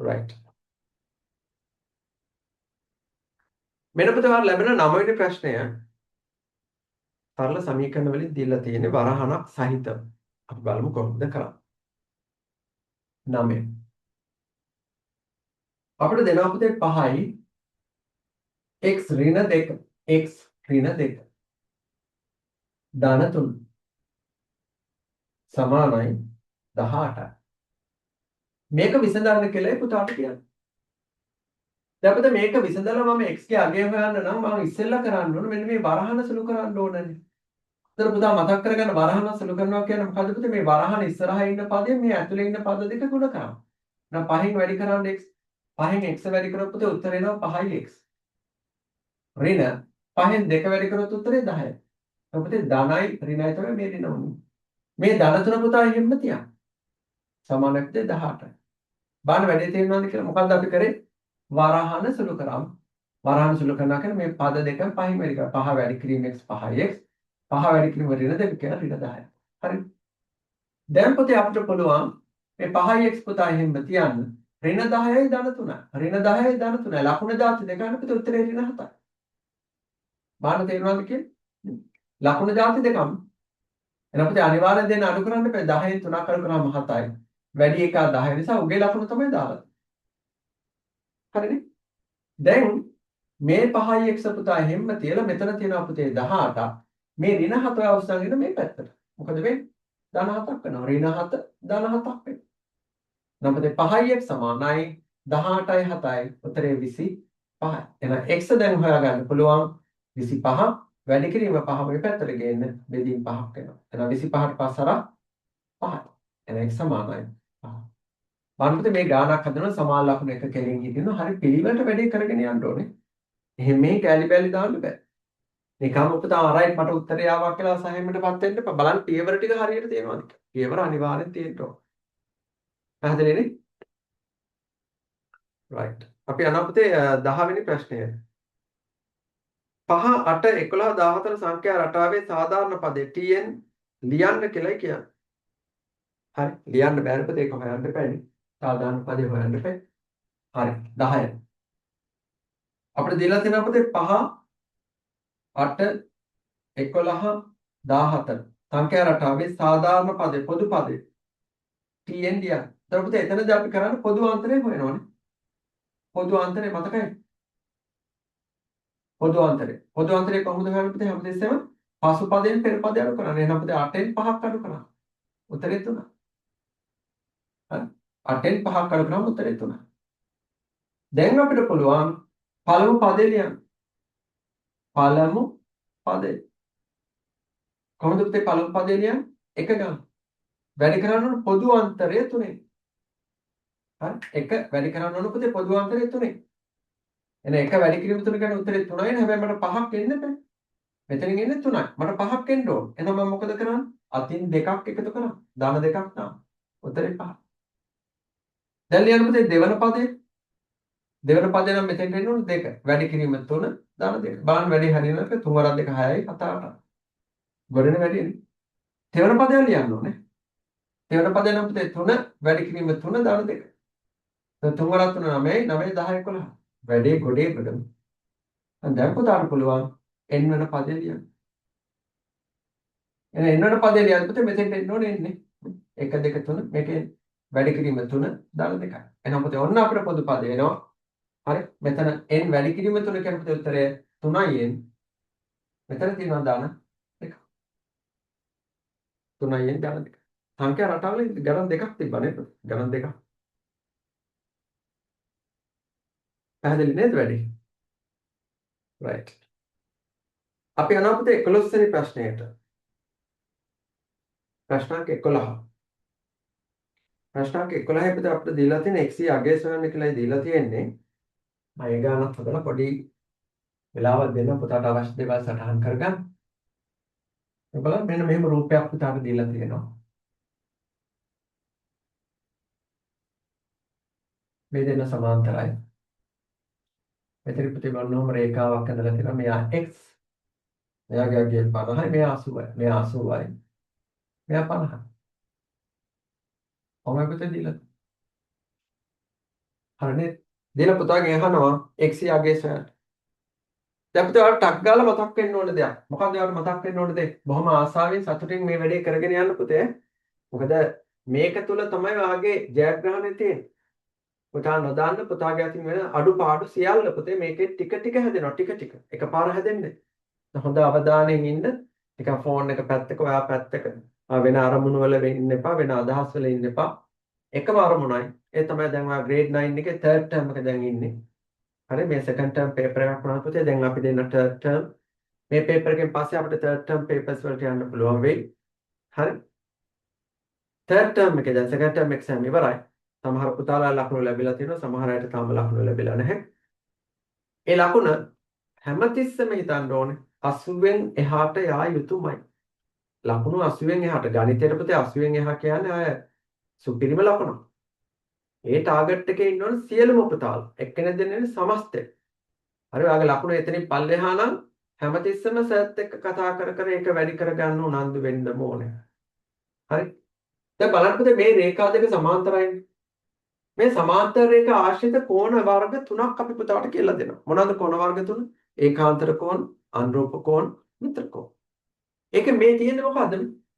right. මෙන්න පුතේ ඔයාලා ලැබෙන 9 වෙනි ප්‍රශ්නය සරල සමීකරණ වලින් දීලා තියෙන වරහණක් සහිතව. අපි බලමු කොහොමද කරන්නේ. 9. අපිට දෙනවා පුතේ 5යි x ඍණ 2 x ඍණ 2 ධන 3 සමානයි 18යි. මේක විසඳන්න කියලා පුතාට කියන්නේ. දැන් අපිට මේක විසඳලා මම x ගේ අගය හොයන්න නම් මම ඉස්සෙල්ලා කරන්න ඕන මෙන්න මේ වරහණ සුළු කරන්න ඕනනේ. ඒතර පුතා මතක් කරගන්න වරහණ සුළු කරනවා කියන්නේ මොකද්ද පුතේ මේ වරහණ ඉස්සරහා ඉන්න පදයෙන් මේ ඇතුලේ ඉන්න පද දෙක ගුණ කරනවා. එහෙනම් 5න් වැඩි කරන්න x 5න් x වැඩි කරොත් පුතේ උත්තර එනවා 5යි x. ඍණ 5න් 2 වැඩි කරොත් උත්තරේ 10යි. එහෙනම් පුතේ ධනයි ඍණයි තමයි මේ දෙන උනේ. මේ ධන තුන පුතා එහෙම තියන්න. සමානයි පුතේ 18යි. බලන්න වැඩි තේරෙනවද කියලා මොකද්ද අපි කරේ? වරහණ සුළු කරාම වරහණ සුළු කරනවා කියන්නේ මේ පද දෙක 5න් වැඩි කරා 5 වැඩි කිරීම x 5යි x 5 වැඩි කිරීම ඍණ 2 කියලා ඍණ 10යි. හරි. දැන් පුතේ අපිට පුළුවන් මේ 5යි x පුතා එහෙම තියන්න ඍණ 10යි ධන 3යි. ඍණ 10යි ධන 3යි. ලකුණු දාති දෙකන පුතේ උත්තරේ ඍණ 7යි. බලන්න තේරෙනවද කියන්නේ? ලකුණු දාති දෙකම එහෙනම් පුතේ අනිවාර්යෙන් දෙන්න අඩු කරන්න බෑ 10න් 3ක් අඩු කරාම 7යි. වැඩි එක 10 නිසා උගේ ලකුණු තමයි දාලා. හරිනේ. දැන් මේ 5යි x පුතා හැම තියලා මෙතන තියෙනවා පුතේ 18ක්. මේ ඍණ 7 අවස්ථාවගෙන මේ පැත්තට. මොකද වෙන්නේ? ධන 7ක් වෙනවා. ඍණ 7 ධන 7ක් වෙනවා. නම් පුතේ 5යි x සමානයි 18යි 7යි. උත්තරේ 25යි. එහෙනම් x දැන් හොයාගන්න පුළුවන් 25 වැඩි කිරීම 5 මේ පැත්තට ගේන්න බෙදීම 5ක් වෙනවා. එහෙනම් 25ට 5 අර 5යි. එහෙනම් x සමානයි 5. බලන්න මේ ගානක් හදනවා සමාන ලකුණු එක කෙලින් හිටිනවා. හරි පිළිවෙලට වැඩේ කරගෙන යන්න ඕනේ. එහෙම මේ කැලි බැලි දාන්න බෑ. නිකම්ම පුතා ආරයි මට උත්තරය ආවා කියලා සහයමටපත් වෙන්න එපා. බලන්න පියවර ටික හරියට තියෙනවද? පියවර අනිවාර්යෙන් තියෙන්න ඕන. පැහැදිලිනේ? right. අපි යනවා පුතේ 10 වෙනි ප්‍රශ්නය. 5 8 11 14 සංඛ්‍යා රටාවේ සාධාරණ පදේ tn ලියන්න කියලායි කියන්නේ. හරි. ලියන්න බෑනේ පුතේ ඒක හොයන්න එපානේ. සාධාරණ පදේ හොයන්න එපා. හරි 10. අපිට දීලා තියෙනවා පුතේ 5 8 11 14 සංඛ්‍යා රටාවේ සාධාරණ පදේ පොදු පදේ tn ලියන්න. එතකොට පුතේ එතනදී අපි කරන්නේ පොදු අන්තරය හොයනවානේ. පොදු අන්තරය මතකයි. පොදු අන්තරය. පොදු අන්තරය කොහොමද හොයන්නේ පුතේ? හැමතිස්සෙම පසු පදයෙන් පෙර පදය අඩු කරන්න. එහෙනම් පුතේ 8න් 5ක් අඩු කරන්න. උත්තරේ 3. හරි. 8න් 5ක් අඩු කරාම උත්තරේ 3. දැන් අපිට පුළුවන් පළමු පදේ ලියන්න. පළමු පදේ. කොහොමද පුතේ පළමු පදේ ලියන්නේ? එක ගන්න. වැඩි කරන්න ඕන පොදු අන්තරය 3. හරි. එක වැඩි කරන්න ඕන පුතේ පොදු අන්තරය 3. එහෙනම් එක වැඩි කිරීම 3 ගන්න උත්තරේ 3යි නේ. හැබැයි මට 5ක් එන්න බෑ. මෙතනින් එන්නේ 3යි. මට 5ක් එන්න ඕන. එහෙනම් මම මොකද කරන්නේ? අතින් දෙකක් එකතු කරනවා. ධන දෙකක් දාන්න. උත්තරේ 5. දැන් ලියන්න පුතේ දෙවන පදේ. දෙවන පදේ නම් මෙතෙන් එන්න ඕන 2. වැඩි කිරීම 3 ධන 2. බලන්න වැඩි හරියනක 3 වරක් 2 6යි 7 8යි. ගොඩනේ වැඩිනේ. තෙවන පදය ලියන්න ඕනේ. තෙවන පදේ නම් පුතේ 3 වැඩි කිරීම 3 ධන 2. දැන් 3 වරක් 3 9යි 9 10 11. වැඩි ගොඩේ ප්‍රගම. දැන් පුතාට පුළුවන් n වෙන පදේ ලියන්න. එහෙනම් n වෙන පදේ ලියන්න පුතේ මෙතෙන්ට එන්න ඕනේ එන්නේ. 1 2 3 මේකේ වැඩි කිරීම 3 ධන 2යි. එහෙනම් පුතේ ඔන්න අපේ පොදු පදේ එනවා. හරි. මෙතන n වැඩි කිරීම 3 කියන පුතේ උත්තරය 3යි n. මෙතන තියෙනවා ධන 2. 3යි n ධන 2. සංඛ්‍යා රටාවල ගණන් දෙකක් තිබ්බා නේද? ගණන් දෙකක්. පැහැදිලි නේද වැඩි? right. අපි යනවා පුතේ 11 වෙනි ප්‍රශ්නයට. ප්‍රශ්නාංක 11. ප්‍රශ්නාංක 11 පුතේ අපිට දීලා තියෙන x අගය සොයන්න කියලායි දීලා තියෙන්නේ. මම ඒ ගානක් හදලා පොඩි වෙලාවක් දෙන්න පුතාට අවශ්‍ය දේවල් සටහන් කරගන්න. ඒ බලන්න මෙන්න මෙහෙම රූපයක් පුතාට දීලා තියෙනවා. මේ දෙන්න සමාන්තරයි. මෙතන පුතේ මොනෝම රේඛාවක් ඇඳලා තියෙනවා. මෙයා x. මෙයාගේ අගය 50යි. මෙයා 80යි. මෙයා 80යි. මෙයා 50යි. කොහොමද පුතේ දීලා? හරිනේ. දීලා පුතාගෙන් අහනවා x අගය සොයන්න. දැන් පුතේ ඔයාලට ටක් ගාලා මතක් වෙන්න ඕන දෙයක්. මොකක්ද ඔයාලට මතක් වෙන්න ඕන දෙයක්? බොහොම ආසාවෙන් සතුටින් මේ වැඩේ කරගෙන යන්න පුතේ. මොකද මේක තුල තමයි ඔයාගේ ජයග්‍රහණය තියෙන්නේ. පුතා නොදන්න පුතාගේ අතින් වෙන අඩුපාඩු සියල්ල පුතේ මේකේ ටික ටික හැදෙනවා ටික ටික. එකපාර හැදෙන්නේ. හොඳ අවධානයෙන් ඉන්න. ටිකක් ෆෝන් එක පැත්තක ඔයා පැත්තක වෙන අරමුණු වල ඉන්න එපා. වෙන අදහස් වල ඉන්න එපා. එකම අරමුණයි. ඒ තමයි දැන් ඔයා grade 9 එකේ third term එක දැන් ඉන්නේ. හරි මේ second term paper එකක් වුණා පුතේ. දැන් අපි දෙන්න third term. මේ paper එකෙන් පස්සේ අපිට third term papers වලට යන්න පුළුවන් වෙයි. හරි. third term එකේ දැන් second term exam ඉවරයි. සමහර පුතාලා ලකුණු ලැබිලා තියෙනවා. සමහර අයට තාම ලකුණු ලැබිලා නැහැ. ඒ ලකුණ හැමතිස්සෙම හිතන්න ඕනේ 80න් එහාට යා යුතුමයි. ලකුණු 80න් එහාට ගණිතයට පුතේ 80න් එහා කියන්නේ අය සුපිරිම ලකුණ. ඒ ටාගට් එකේ ඉන්න ඕන සියලුම පුතාලා. එක්කෙනෙක් දෙන්නේ සමස්තය. හරි ඔයාගේ ලකුණ එතනින් පල්ලෙහා නම් හැමතිස්සෙම සර්ත් එක්ක කතා කර කර ඒක වැඩි කරගන්න උනන්දු වෙන්න ඕනේ. හරි. දැන් බලන්න පුතේ මේ රේඛා දෙක සමාන්තරයිනේ. මේ සමාන්තර රේඛා ආශ්‍රිත කෝණ වර්ග තුනක් අපි පුතාට කියලා දෙනවා. මොනවාද කෝණ වර්ග තුන? ඒකාන්තර කෝණ, අනුරූප කෝණ, මිත්‍ර කෝණ. ඒකේ මේ තියෙන්නේ මොකද්ද?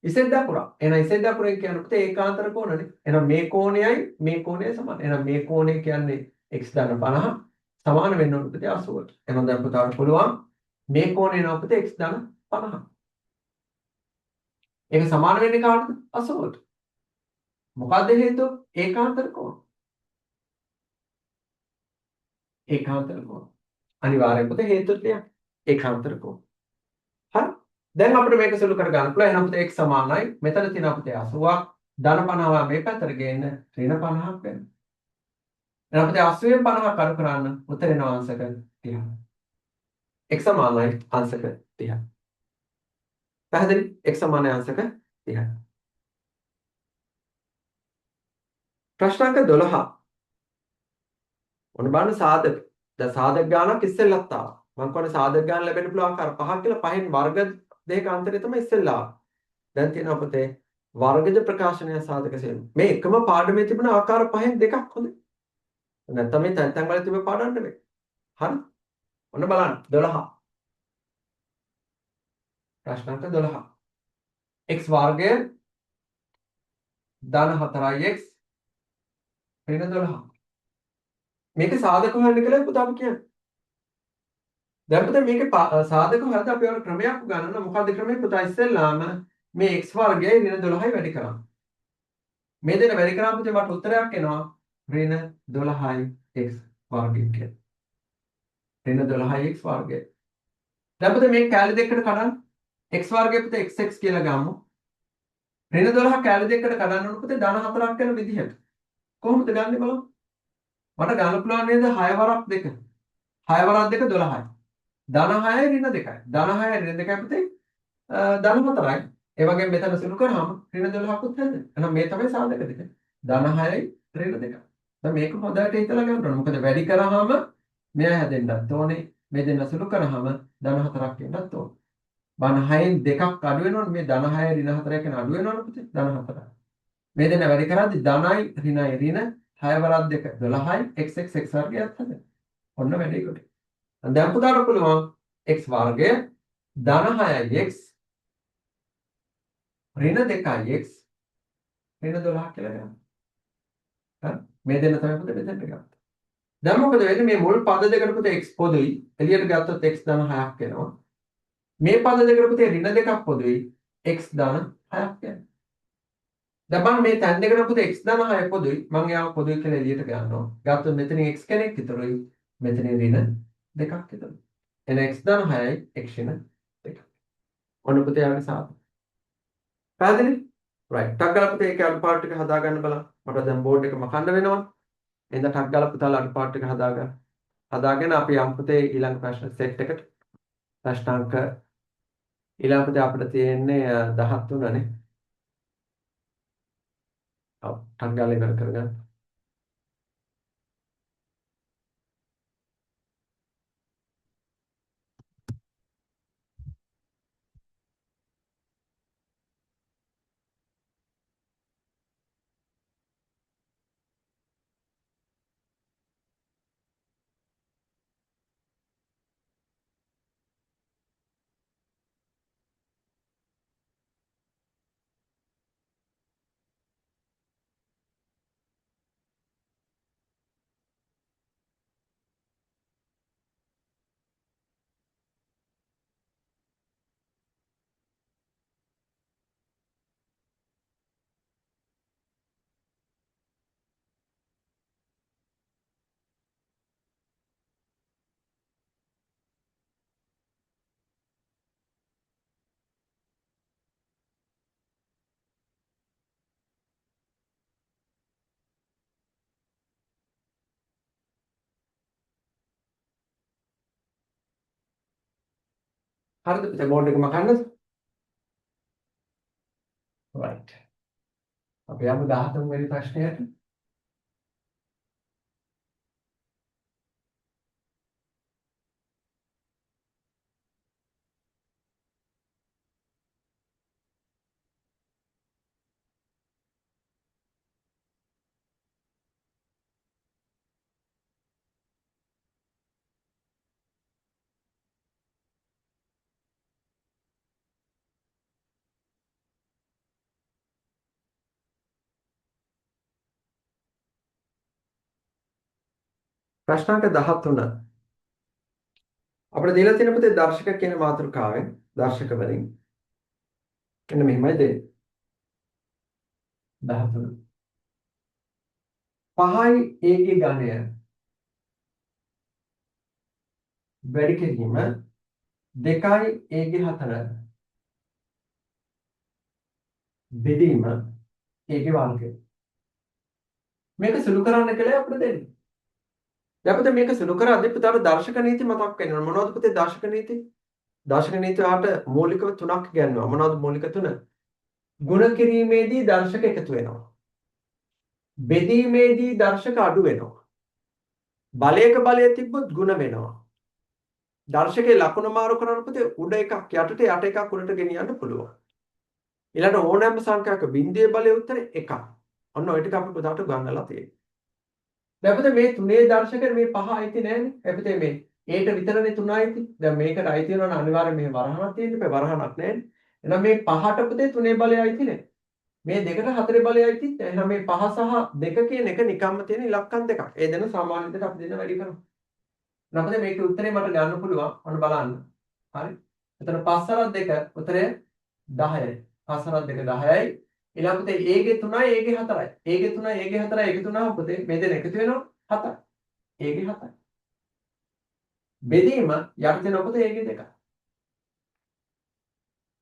ඉසෙඩ් දකුණ. එහෙනම් ඉසෙඩ් දකුණෙන් කියන්නේ පුතේ ඒකාන්තර කෝණනේ. එහෙනම් මේ කෝණයයි මේ කෝණයයි සමාන. එහෙනම් මේ කෝණය කියන්නේ x ධන 50 සමාන වෙන්න ඕන පුතේ 80ට. එහෙනම් දැන් පුතාට පුළුවන් මේ කෝණය නෝ පුතේ x ධන 50. ඒක සමාන වෙන්නේ කාටද? 80ට. මොකද්ද හේතුව? ඒකාන්තර කෝණ. ඒකාන්තර කෝණ. අනිවාර්යෙන් පුතේ හේතුත් තියන්න. ඒකාන්තර කෝණ. හරි. දැන් අපිට මේක සුළු කර ගන්න පුළුවන්. එහෙනම් පුතේ x සමානයි. මෙතන තියෙන අපිට 80ක් ධන 50 මේ පැත්තට ගේන්න ඍණ 50ක් වෙනවා. එහෙනම් අපිට 80න් 50ක් අඩු කරන්න උත්තර එනවා අංශක 30. x සමානයි අංශක 30. පැහැදිලි? x සමානයි අංශක 30. ප්‍රශ්නාංක 12. ඔන්න බලන්න සාධක. දැන් සාධක ගානක් ඉස්සෙල්ලත් ආවා. මම කියන්නේ සාධක ගාන ලැබෙන්න පුළුවන් ආකාර පහක් කියලා. පහෙන් වර්ග දෙක අන්තරය තමයි ඉස්සෙල්ලා ආවේ. දැන් තියෙනවා පුතේ වර්ගජ ප්‍රකාශනය සාධක සේම. මේ එකම පාඩමේ තිබුණ ආකාර පහෙන් දෙකක් හොඳයි. නැත්නම් මේ තැන් තැන් වල තිබෙන පාඩම් නෙමෙයි. හරි? ඔන්න බලන්න 12. ප්‍රශ්නාංක 12. x වර්ගය ධන 4x ඍණ 12. මේක සාධක හොයන්න කියලා පුතාට කියන්නේ. දැන් පුතා මේකේ සාධක හොයද්දී අපි ඔය ක්‍රමයක් ගන්නවා. මොකද්ද ක්‍රමය? පුතා ඉස්සෙල්ලාම මේ x වර්ගයයි ඍණ 12යි වැඩි කරා. මේ දෙන වැඩි කරාම පුතේ මට උත්තරයක් එනවා ඍණ 12යි x වර්ගය කියලා. ඍණ 12යි x වර්ගය. දැන් පුතේ මේ කැලේ දෙකකට කඩන්න. x වර්ගය පුතේ xx කියලා ගමු. ඍණ 12 කැලේ දෙකකට කඩන්න ඕන පුතේ ධන 4ක් වෙන විදිහට. කොහොමද ගන්නෙ බලමු. මට ගන්න පුළුවන් නේද 6 වරක් 2. 6 වරක් 2 12යි. ධන 6යි ඍණ 2යි. ධන 6යි ඍණ 2යි පුතේ ධන 4යි. ඒ වගේම මෙතන සුළු කරාම ඍණ 12කුත් හැදෙනවා. එහෙනම් මේ තමයි සාධක දෙක. ධන 6යි ඍණ 2යි. දැන් මේක හොඳට හිතලා ගන්න ඕනේ. මොකද වැඩි කරාම මෙයා හැදෙන්නත් ඕනේ. මේ දෙන්න සුළු කරාම ධන 4ක් වෙන්නත් ඕනේ. ධන 6න් දෙකක් අඩු වෙනවනේ. මේ ධන 6 ඍණ 4 කියන අඩු වෙනවනේ පුතේ. ධන 4යි. මේ දෙන්න වැඩි කරද්දි ධනයි ඍණයි ඍණ 6 වරක් 2 12යි x වර්ගයත් හැදෙනවා. ඔන්න වැඩි කොට. දැන් පුතාට පුළුවන් x වර්ගය ධන 6යි x ඍණ 2යි x ඍණ 12 කියලා ගන්න. හරි මේ දෙන්න තමයි පුතේ මෙතෙන්ට ගන්න. දැන් මොකද වෙන්නේ මේ මුල් පද දෙකට පුතේ x පොදුයි. එළියට ගත්තොත් x ධන 6ක් වෙනවා. මේ පද දෙකට පුතේ ඍණ 2ක් පොදුයි. x ධන 6ක් වෙනවා. දැන් මම මේ තැන් දෙකට පුතේ x ධන 6 පොදුයි. මම යාව පොදුයි කියලා එළියට ගන්නවා. ගත්තොත් මෙතනින් x කෙනෙක් ඉතුරුයි. මෙතනින් ඍණ 2ක් ඉතුරුයි. එහෙනම් x ධන 6යි x ඍණ 2යි. ඔන්න පුතේ යාගේ සාධක. පැහැදිලි? රයිට්. ටක් ගාලා පුතේ ඒකේ අඩු පාඩු ටික හදා ගන්න බලන්න. මට දැන් බෝඩ් එක මකන්න වෙනවා. එහෙනම් ටක් ගාලා පුතාලා අඩු පාඩු ටික හදා ගන්න. හදාගෙන අපි යමු පුතේ ඊළඟ ප්‍රශ්න සෙට් එකට. ප්‍රශ්නාංක ඊළඟ පුතේ අපිට තියෙන්නේ 13 නේ. ඔව් ටක් ගාලා ඉවර කරගන්න. හරිද පුතේ බෝඩ් එක මකන්නද? රයිට්. අපි යමු 13 වෙනි ප්‍රශ්නයට. ප්‍රශ්නාංක 13. අපිට දීලා තියෙන පුතේ දර්ශක කියන මාතෘකාවෙන් දර්ශක වලින් මෙන්න මෙහිමයි දෙන්නේ. 13. 5යි a ගේ ඝනය වැඩි කිරීම 2යි a ගේ 4 බෙදීම a ගේ වර්ගය. මේක සුළු කරන්න කියලා අපිට දෙන්නේ. දැන් පුතේ මේක සුළු කරද්දී පුතාට දර්ශක නීති මතක් වෙනවා. මොනවද පුතේ දර්ශක නීති? දර්ශක නීති වලට මූලික තුනක් ගන්නවා. මොනවද මූලික තුන? ගුණ කිරීමේදී දර්ශක එකතු වෙනවා. බෙදීමේදී දර්ශක අඩු වෙනවා. බලයක බලය තිබ්බොත් ගුණ වෙනවා. දර්ශකයේ ලකුණ මාරු කරන පුතේ උඩ එකක් යටට යට එකක් උඩට ගෙනියන්න පුළුවන්. ඊළඟ ඕනෑම සංඛ්‍යාවක බිඳුවේ බලය උත්තරේ 1. ඔන්න ඔය ටික අපි පුතාට ගන්නලා තියෙනවා. දැන් පුතේ මේ තුනේ දර්ශකෙ මේ පහ අයිති නැහැනේ. ඒ පුතේ මේ ඒට විතරනේ තුන අයිති. දැන් මේකට අයිති වෙනවා නම් අනිවාර්යෙන් මේ වරහණක් තියෙන්න බෑ. වරහණක් නැහැනේ. එහෙනම් මේ පහට පුතේ තුනේ බලය අයිති නැහැ. මේ දෙකට හතරේ බලයයි තිත් එහෙනම් මේ 5 සහ 2 කියන එක නිකම්ම තියෙන ඉලක්කම් දෙකක්. ඒ දෙන සාමාන්‍ය විදිහට අපි දෙන වැඩි කරමු. නැත්නම් මේකේ උත්තරේ මට ගන්න පුළුවන්. ඔන්න බලන්න. හරි. එතන 5 සහ 2 උත්තරය 10යි. 5 සහ 2 10යි. ඊළඟට A ගේ 3යි A ගේ 4යි. A ගේ 3යි A ගේ 4යි එකතු වුණාම පුතේ මේ දෙන එකතු වෙනවා 7යි. A ගේ 7යි. බෙදීම යට තියෙන පුතේ A ගේ 2යි.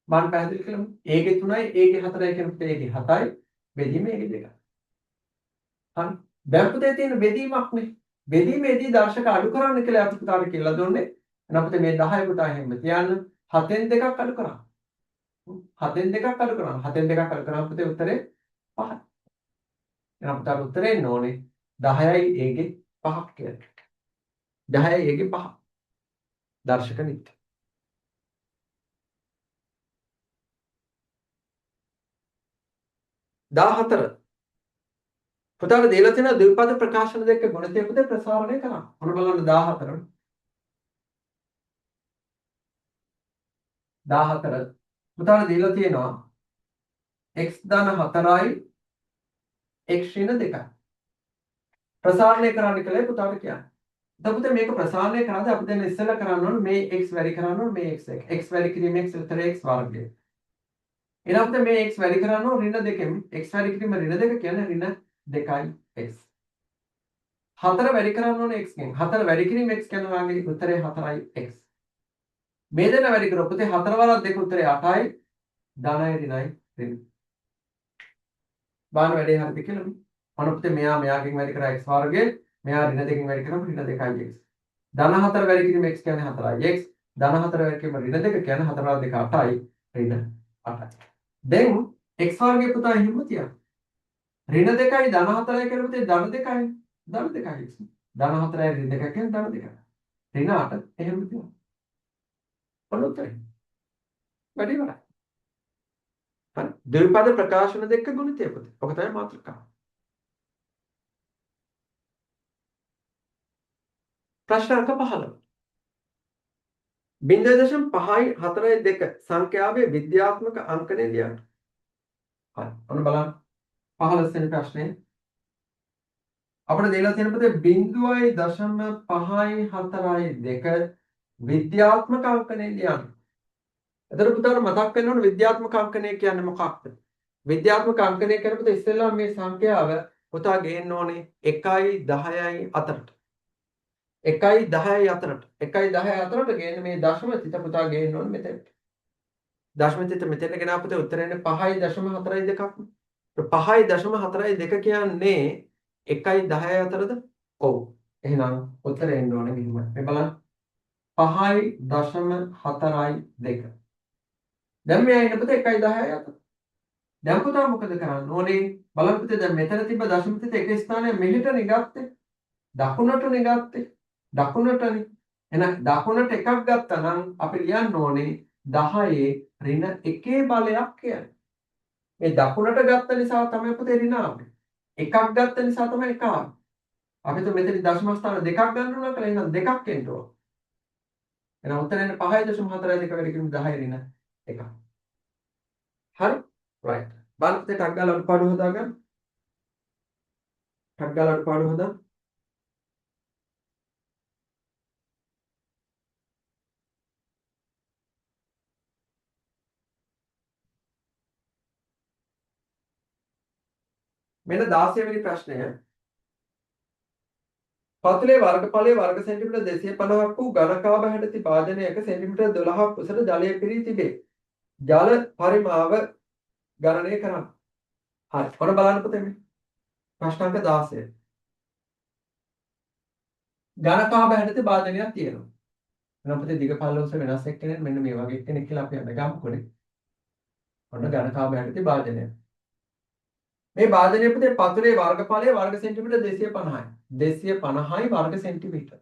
මම පැහැදිලි කළමු. A ගේ 3යි A ගේ 4යි කියනකොට A ගේ 7යි. බෙදීම A ගේ 2යි. හරි. දැන් පුතේ තියෙන බෙදීමක් නේ. බෙදීමේදී දර්ශක අඩු කරන්න කියලා අපි පුතාට කියලා දුන්නේ. එහෙනම් පුතේ මේ 10 පුතා හැම තියන්න 7න් 2ක් අඩු කරා. 7න් 2ක් අඩු කරනවා. 7න් 2ක් අඩු කරාම පුතේ උත්තරේ 5යි. එහෙනම් පුතාට උත්තරේ එන්න ඕනේ 10යි A ගේ 5ක් කියලා. 10යි A ගේ 5. දර්ශක නිත්‍ය. 14 පුතාට දීලා තියෙන ද්විපද ප්‍රකාශන දෙක ගුණිතය පුතේ ප්‍රසාරණය කරන්න. මොන බලන්න 14 14 පුතාට දීලා තියෙනවා x ධන 4යි x ඍණ 2යි. ප්‍රසාරණය කරන්න කියලා පුතාට කියන්නේ. එතකොට මේක ප්‍රසාරණය කරද්දී අපි දැන් ඉස්සෙල්ලා කරන්න ඕනේ මේ x වැඩි කරන්න ඕනේ මේ x එක. x වැඩි කිරීම x උත්තර x වර්ගය. ඊළඟට මේ x වැඩි කරන්න ඕනේ ඍණ 2කින්. x වැඩි කිරීම ඍණ 2 කියන්නේ ඍණ 2x. 4 වැඩි කරන්න ඕනේ x කින්. 4 වැඩි කිරීම x කියන වාගේ උත්තරේ 4x. මේ දෙන වැඩි කරොත් පුතේ 4 වරක් 2 උත්තරේ 8යි. ධනයි ඍණයි ඍණ. බාන වැඩේ හරිද කියලා මේ. මොන පුතේ මෙයා මෙයාගෙන් වැඩි කරා x වර්ගය. මෙයා ඍණ 2කින් වැඩි කරාම ඍණ 2යි x. ධන 4 වැඩි කිරීම x කියන්නේ 4යි x. ධන 4 වැඩි කිරීම ඍණ 2 කියන්නේ 4 වරක් 2 8යි. ඍණ 8යි. දැන් x වර්ගය පුතා එහෙම තියන්න. ඍණ 2යි ධන 4යි කියලා පුතේ ධන 2යි. ධන 2යි x. ධන 4යි ඍණ 2 කියන්නේ ධන 2යි. ඍණ 8 එහෙම තියන්න. ඔන්න උත්තරේ. වැඩි ඉවරයි. හරි. ද්විපද ප්‍රකාශන දෙක ගුණිතය පුතේ. ඔක තමයි මාතෘකාව. ප්‍රශ්න අංක 15. 0.5යි 4යි 2 සංඛ්‍යාවේ විද්‍යාත්මක අංකණය ලියන්න. හරි. ඔන්න බලන්න. 15 වෙනි ප්‍රශ්නේ. අපිට දීලා තියෙන පුතේ 0.5යි 4යි 2 විද්‍යාත්මක අංකණය ලියන්න. එතකොට පුතාට මතක් වෙන්න ඕන විද්‍යාත්මක අංකණය කියන්නේ මොකක්ද? විද්‍යාත්මක අංකණය කරනකොට ඉස්සෙල්ලා මේ සංඛ්‍යාව පුතා ගේන්න ඕනේ 1යි 10යි අතරට. 1යි 10යි අතරට. 1යි 10යි අතරට ගේන්න මේ දශම තිත පුතා ගේන්න ඕනේ මෙතෙන්ට. දශම තිත මෙතෙන්ට ගෙන අපිට උත්තර එන්නේ 5.42ක්. 5.42 කියන්නේ 1යි 10යි අතරද? ඔව්. එහෙනම් උත්තර එන්න ඕනේ මෙහෙම. මේ බලන්න. 5.42. දැන් මෙයා ඉන්න පුතේ 1යි 10යි අතර. දැන් පුතා මොකද කරන්න ඕනේ? බලන්න පුතේ දැන් මෙතන තිබ්බ දශම තිත එක ස්ථානයක් මෙහෙටනේ ගත්තේ. දකුණටනේ ගත්තේ. දකුණටනේ. එහෙනම් දකුණට එකක් ගත්තා නම් අපි ලියන්න ඕනේ 10 ඍණ 1 බලයක් කියන්නේ. මේ දකුණට ගත්ත නිසා තමයි පුතේ ඍණ ආවේ. එකක් ගත්ත නිසා තමයි එක ආවේ. අපි તો මෙතන දශම ස්ථාන දෙකක් ගන්න උනා කියලා එහෙනම් දෙකක් එන්න ඕන. එහෙනම් උත්තරේ 5.42 වැඩි කිරීම 10 ඍණ 1. හරි? right. බලන්න පුතේ ටක් ගාලා අඩුපාඩු හදාගන්න. ටක් ගාලා අඩුපාඩු හදා. මෙන්න 16 වෙනි ප්‍රශ්නය. පතුලේ වර්ගඵලයේ වර්ග සෙන්ටිමීටර් 250ක් වූ ඝනකාභ හැඩති භාජනයක සෙන්ටිමීටර් 12ක් උසට ජලය පිරී තිබේ. ජල පරිමාව ගණනය කරන්න. හරි. ඔන්න බලන්න පුතේ මේ. ප්‍රශ්න අංක 16. ඝනකාභ හැඩති භාජනයක් තියෙනවා. එහෙනම් පුතේ දිග පළල උස වෙනස් එක්කෙනෙක් මෙන්න මේ වගේ කෙනෙක් කියලා අපි අඳ ගමුකොනේ. ඔන්න ඝනකාභ හැඩති භාජනය. මේ භාජනයේ පුතේ පතුලේ වර්ගඵලයේ වර්ග සෙන්ටිමීටර් 250යි. 250යි වර්ග සෙන්ටිමීටර්.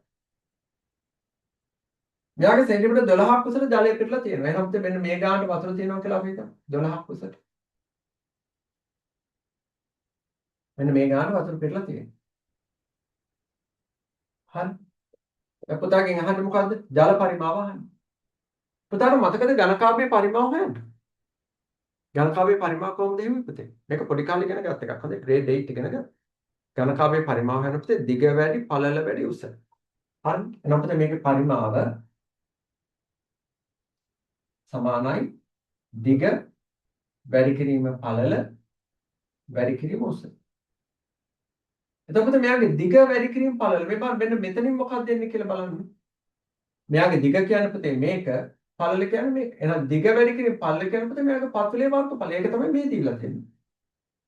මෙයාගේ සෙන්ටිමීටර් 12ක් උසට ජලය පිරලා තියෙනවා. එහෙනම් පුතේ මෙන්න මේ ගානට වතුර තියෙනවා කියලා අපි හිතමු. 12ක් උසට. මෙන්න මේ ගානට වතුර පිරලා තියෙනවා. හරි. දැන් පුතාගෙන් අහන්නේ මොකද්ද? ජල පරිමාව අහන්නේ. පුතාට මතකද ඝනකාභයේ පරිමාව හොයන්න? ඝනකාභයේ පරිමාව කොහොමද එහෙම පුතේ? මේක පොඩි කාලේ ඉගෙන ගත්ත එකක්. හරි grade 8 ඉගෙන ගත්තා. ඝනකාභයේ පරිමාව වෙන පුතේ දිග වැඩි පළල වැඩි උස. හරි. එහෙනම් පුතේ මේකේ පරිමාව සමානයි දිග වැඩි කිරීම පළල වැඩි කිරීම උස. එතකොට මෙයාගේ දිග වැඩි කිරීම පළල මේ බලන්න මෙන්න මෙතනින් මොකක්ද එන්නේ කියලා බලන්න. මෙයාගේ දිග කියන්නේ පුතේ මේක පළල කියන්නේ මේක. එහෙනම් දිග වැඩි කිරීම පළල කියන්නේ පුතේ මෙයාගේ පතුලේ වර්ගඵලය. ඒක තමයි මේ දීලා තියෙන්නේ.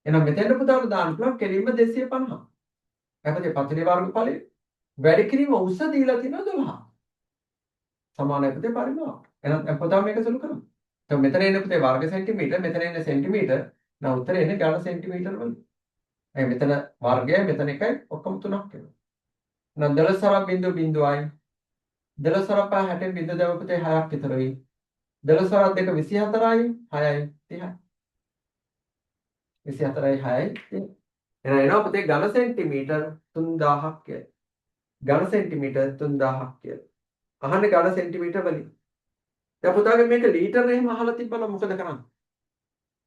එහෙනම් මෙතෙන්ට පුතාට දාන්න පුළුවන් කෙලින්ම 250. එතකොට පතුලේ වර්ගඵලය වැඩි කිරීම උස දීලා තියෙනවා 12. සමානයි පුතේ පරිමාව. එහෙනම් පුතා මේක සුළු කරමු. එතකොට මෙතන එන්නේ පුතේ වර්ග සෙන්ටිමීටර මෙතන එන්නේ සෙන්ටිමීටර. නම් උත්තරේ එන්නේ ඝන සෙන්ටිමීටර වලින්. මෙතන වර්ගයයි මෙතන එකයි ඔක්කොම 3ක් වෙනවා. එහෙනම් 12.0.6යි 12 60 බිඳ දැව පුතේ 6ක් විතර වෙයි. 12 2 24යි 6යි 30යි. 24යි 6යි 30යි. එහෙනම් එනවා පුතේ ඝන සෙන්ටිමීටර් 3000ක් කියලා. ඝන සෙන්ටිමීටර් 3000ක් කියලා. අහන්නේ ඝන සෙන්ටිමීටර වලින්. දැන් පුතාගේ මේක ලීටර එහෙම අහලා තිබ්බනම් මොකද කරන්නේ?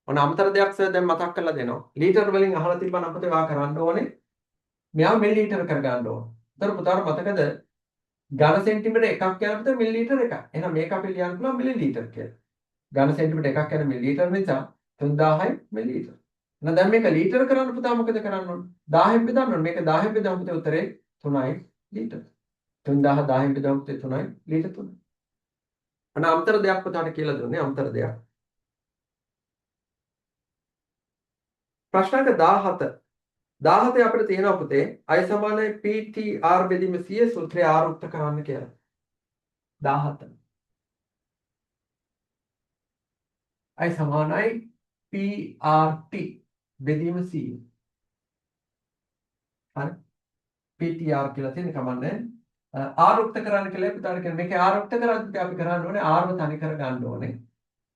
ඔන්න අමතර දෙයක් සර් දැන් මතක් කරලා දෙනවා. ලීටර වලින් අහලා තිබ්බනම් අපිට වා කරන්න ඕනේ. මෙයා මිලිලීටර කරගන්න ඕනේ. ඒතර පුතාට මතකද ඝන සෙන්ටිමීටර එකක් යනකොට මිලිලීටර එකක්. එහෙනම් මේක අපි ලියන්න පුළුවන් මිලිලීටර කියලා. ඝන සෙන්ටිමීටර එකක් යන මිලිලීටර නිසා 3000යි මිලිලීටර. එහෙනම් දැන් මේක ලීටර කරන්න පුතා මොකද කරන්න ඕනේ? 1000න් බෙදන්න ඕනේ. මේක 1000න් බෙදුවම පුතේ උත්තරේ 3යි ලීටර. 3000 1000න් බෙදුවම පුතේ 3යි ලීටර 3. අන්න අමතර දෙයක් පුතාට කියලා දුන්නේ අමතර දෙයක්. ප්‍රශ්නක 17. 17 අපිට තියෙනවා පුතේ I සමානයි PTR බෙදීම 100 සූත්‍රය ආරුක්ත කරන්න කියලා. 17. I සමානයි PRT බෙදීම 100. හරි. PTR කියලා තියෙන කමන්නේ. ආරුක්ත කරන්න කියලා පුතාට කියන්නේ මේකේ ආරුක්ත කරද්දී අපි කරන්න ඕනේ R ව තනි කර ගන්න ඕනේ.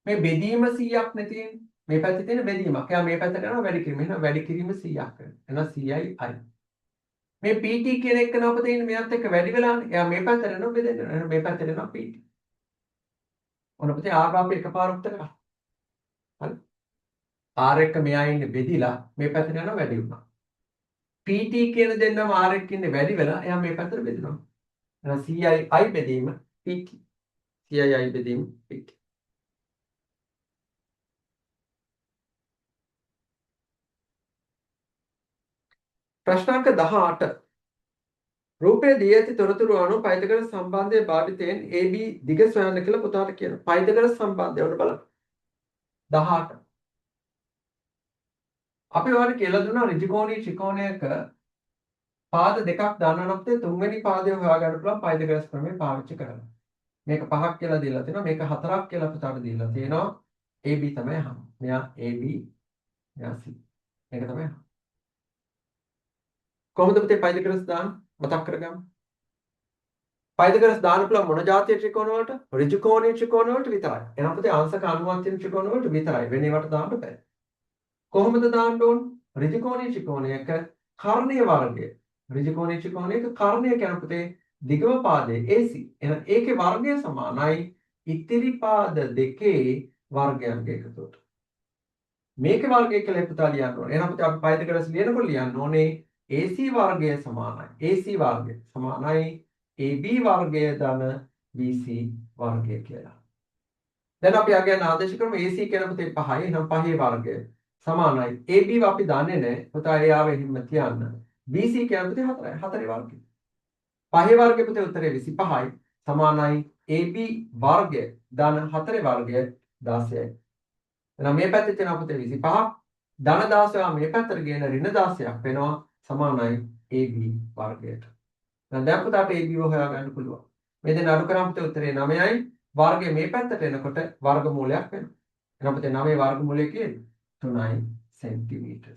මේ බෙදීම 100ක් නේ තියෙන්නේ. මේ පැත්තේ තියෙන බෙදීමක්. එයා මේ පැත්තට යනවා වැඩි කිරීම. එහෙනම් වැඩි කිරීම 100ක් වෙනවා. එහෙනම් 100යි I. මේ PT කියන එක නෝප තියෙන මෙයත් එක්ක වැඩි වෙලානේ. එයා මේ පැත්තට යනවා බෙදෙන්න. එහෙනම් මේ පැත්තට යනවා PT. ඔන්න පුතේ R අපි එකපාර උත්තර කරා. හරි. R එක මෙයා ඉන්නේ බෙදිලා මේ පැත්තට යනවා වැඩි වුණා. PT කියන දෙන්නම R එක ඉන්නේ වැඩි වෙලා එයා මේ පැත්තට බෙදෙනවා. එහෙනම් 100යි I බෙදීම PT. 100යි I බෙදීම PT. ප්‍රශ්නාංක 18. රූපයේ දී ඇති තොරතුරු අනුව පයිතගොරස් සම්බන්ධය භාවිතයෙන් AB දිග සොයන්න කියලා පුතාට කියනවා. පයිතගොරස් සම්බන්ධය උඩ බලන්න. 18. අපි ඔයාලට කියලා දුන්නා ඍජුකෝණී ත්‍රිකෝණයක පාද දෙකක් දන්නවනම් තුන්වෙනි පාදය හොයාගන්න පුළුවන් පයිතගොරස් ක්‍රමය පාවිච්චි කරලා. මේක 5ක් කියලා දීලා තියෙනවා. මේක 4ක් කියලා පුතාට දීලා තියෙනවා. AB තමයි අහන්නේ. මෙයා AB මෙයා C. මේක තමයි අහන්නේ. කොහොමද පුතේ පයිතගොරස් දාන්නේ? මතක් කරගමු. පයිතගොරස් දාන්න පුළුවන් මොන જાතිය ත්‍රිකෝණ වලට? ඍජුකෝණීය ත්‍රිකෝණ වලට විතරයි. එහෙනම් පුතේ අංශක අනුවත් තියෙන ත්‍රිකෝණ වලට විතරයි. වෙන ඒවාට දාන්න බෑ. කොහොමද දාන්න ඕන? ඍජුකෝණීය ත්‍රිකෝණයක කර්ණීය වර්ගය. ඍජුකෝණීය ත්‍රිකෝණයක කර්ණීය කියන පුතේ දිගම පාදයේ AC. එහෙනම් ඒකේ වර්ගය සමානයි ඉතිරි පාද දෙකේ වර්ගයන්ගේ එකතුවට. මේකේ වර්ගය කියලා පුතා ලියන්න ඕනේ. එහෙනම් පුතේ අපි පයිතගොරස් ලියනකොට ලියන්න ඕනේ AC වර්ගය සමානයි. AC වර්ගය සමානයි AB වර්ගය ධන BC වර්ගය කියලා. දැන් අපි අගයන් ආදේශ කරමු AC කියන පුතේ 5යි. එහෙනම් 5ේ වර්ගය සමානයි. AB අපි දන්නේ නැහැ. පුතා ඒ ආවේ හිම තියන්න. BC කියන පුතේ 4යි. 4ේ වර්ගය. 5ේ වර්ගය පුතේ උත්තරේ 25යි. සමානයි AB වර්ගය ධන 4ේ වර්ගය 16යි. එහෙනම් මේ පැත්තේ තියෙන පුතේ 25ක් ධන 16 මේ පැත්තට ගේන ඍණ 16ක් වෙනවා සමානයි AB වර්ගයට. දැන් පුතාට AB හොයාගන්න පුළුවන්. මේ දෙන අඩු කරාම පුතේ උත්තරේ 9යි. වර්ගය මේ පැත්තට එනකොට වර්ගමූලයක් වෙනවා. එහෙනම් පුතේ 9 වර්ගමූලය කියන්නේ 3යි සෙන්ටිමීටර්.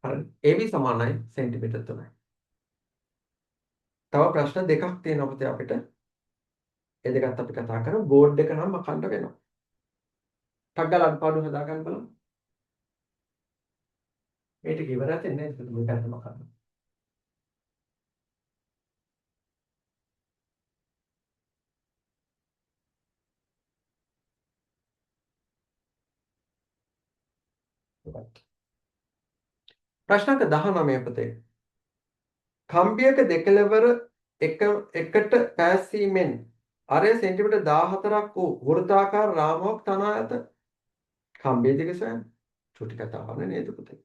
හරි. AB සමානයි සෙන්ටිමීටර් 3යි. තව ප්‍රශ්න දෙකක් තියෙනවා පුතේ අපිට. ඒ දෙකත් අපි කතා කරමු. බෝඩ් එක නම් අඛණ්ඩ වෙනවා. ටක් ගාලා අඩපාඩු හදාගන්න බලමු. මේ ටික ඉවරයක් නැහැ. ඒක මේක අතම කරන්න. ප්‍රශ්නක 19 පුතේ. කම්බියක දෙකලවර එකට පැසීමෙන් අරය සෙන්ටිමීටර් 14ක් වූ වෘත්තාකාර රාමුවක් තනා ඇත. කම්බිය දිග සොයන්න. චුටි කතාවක් නේද පුතේ.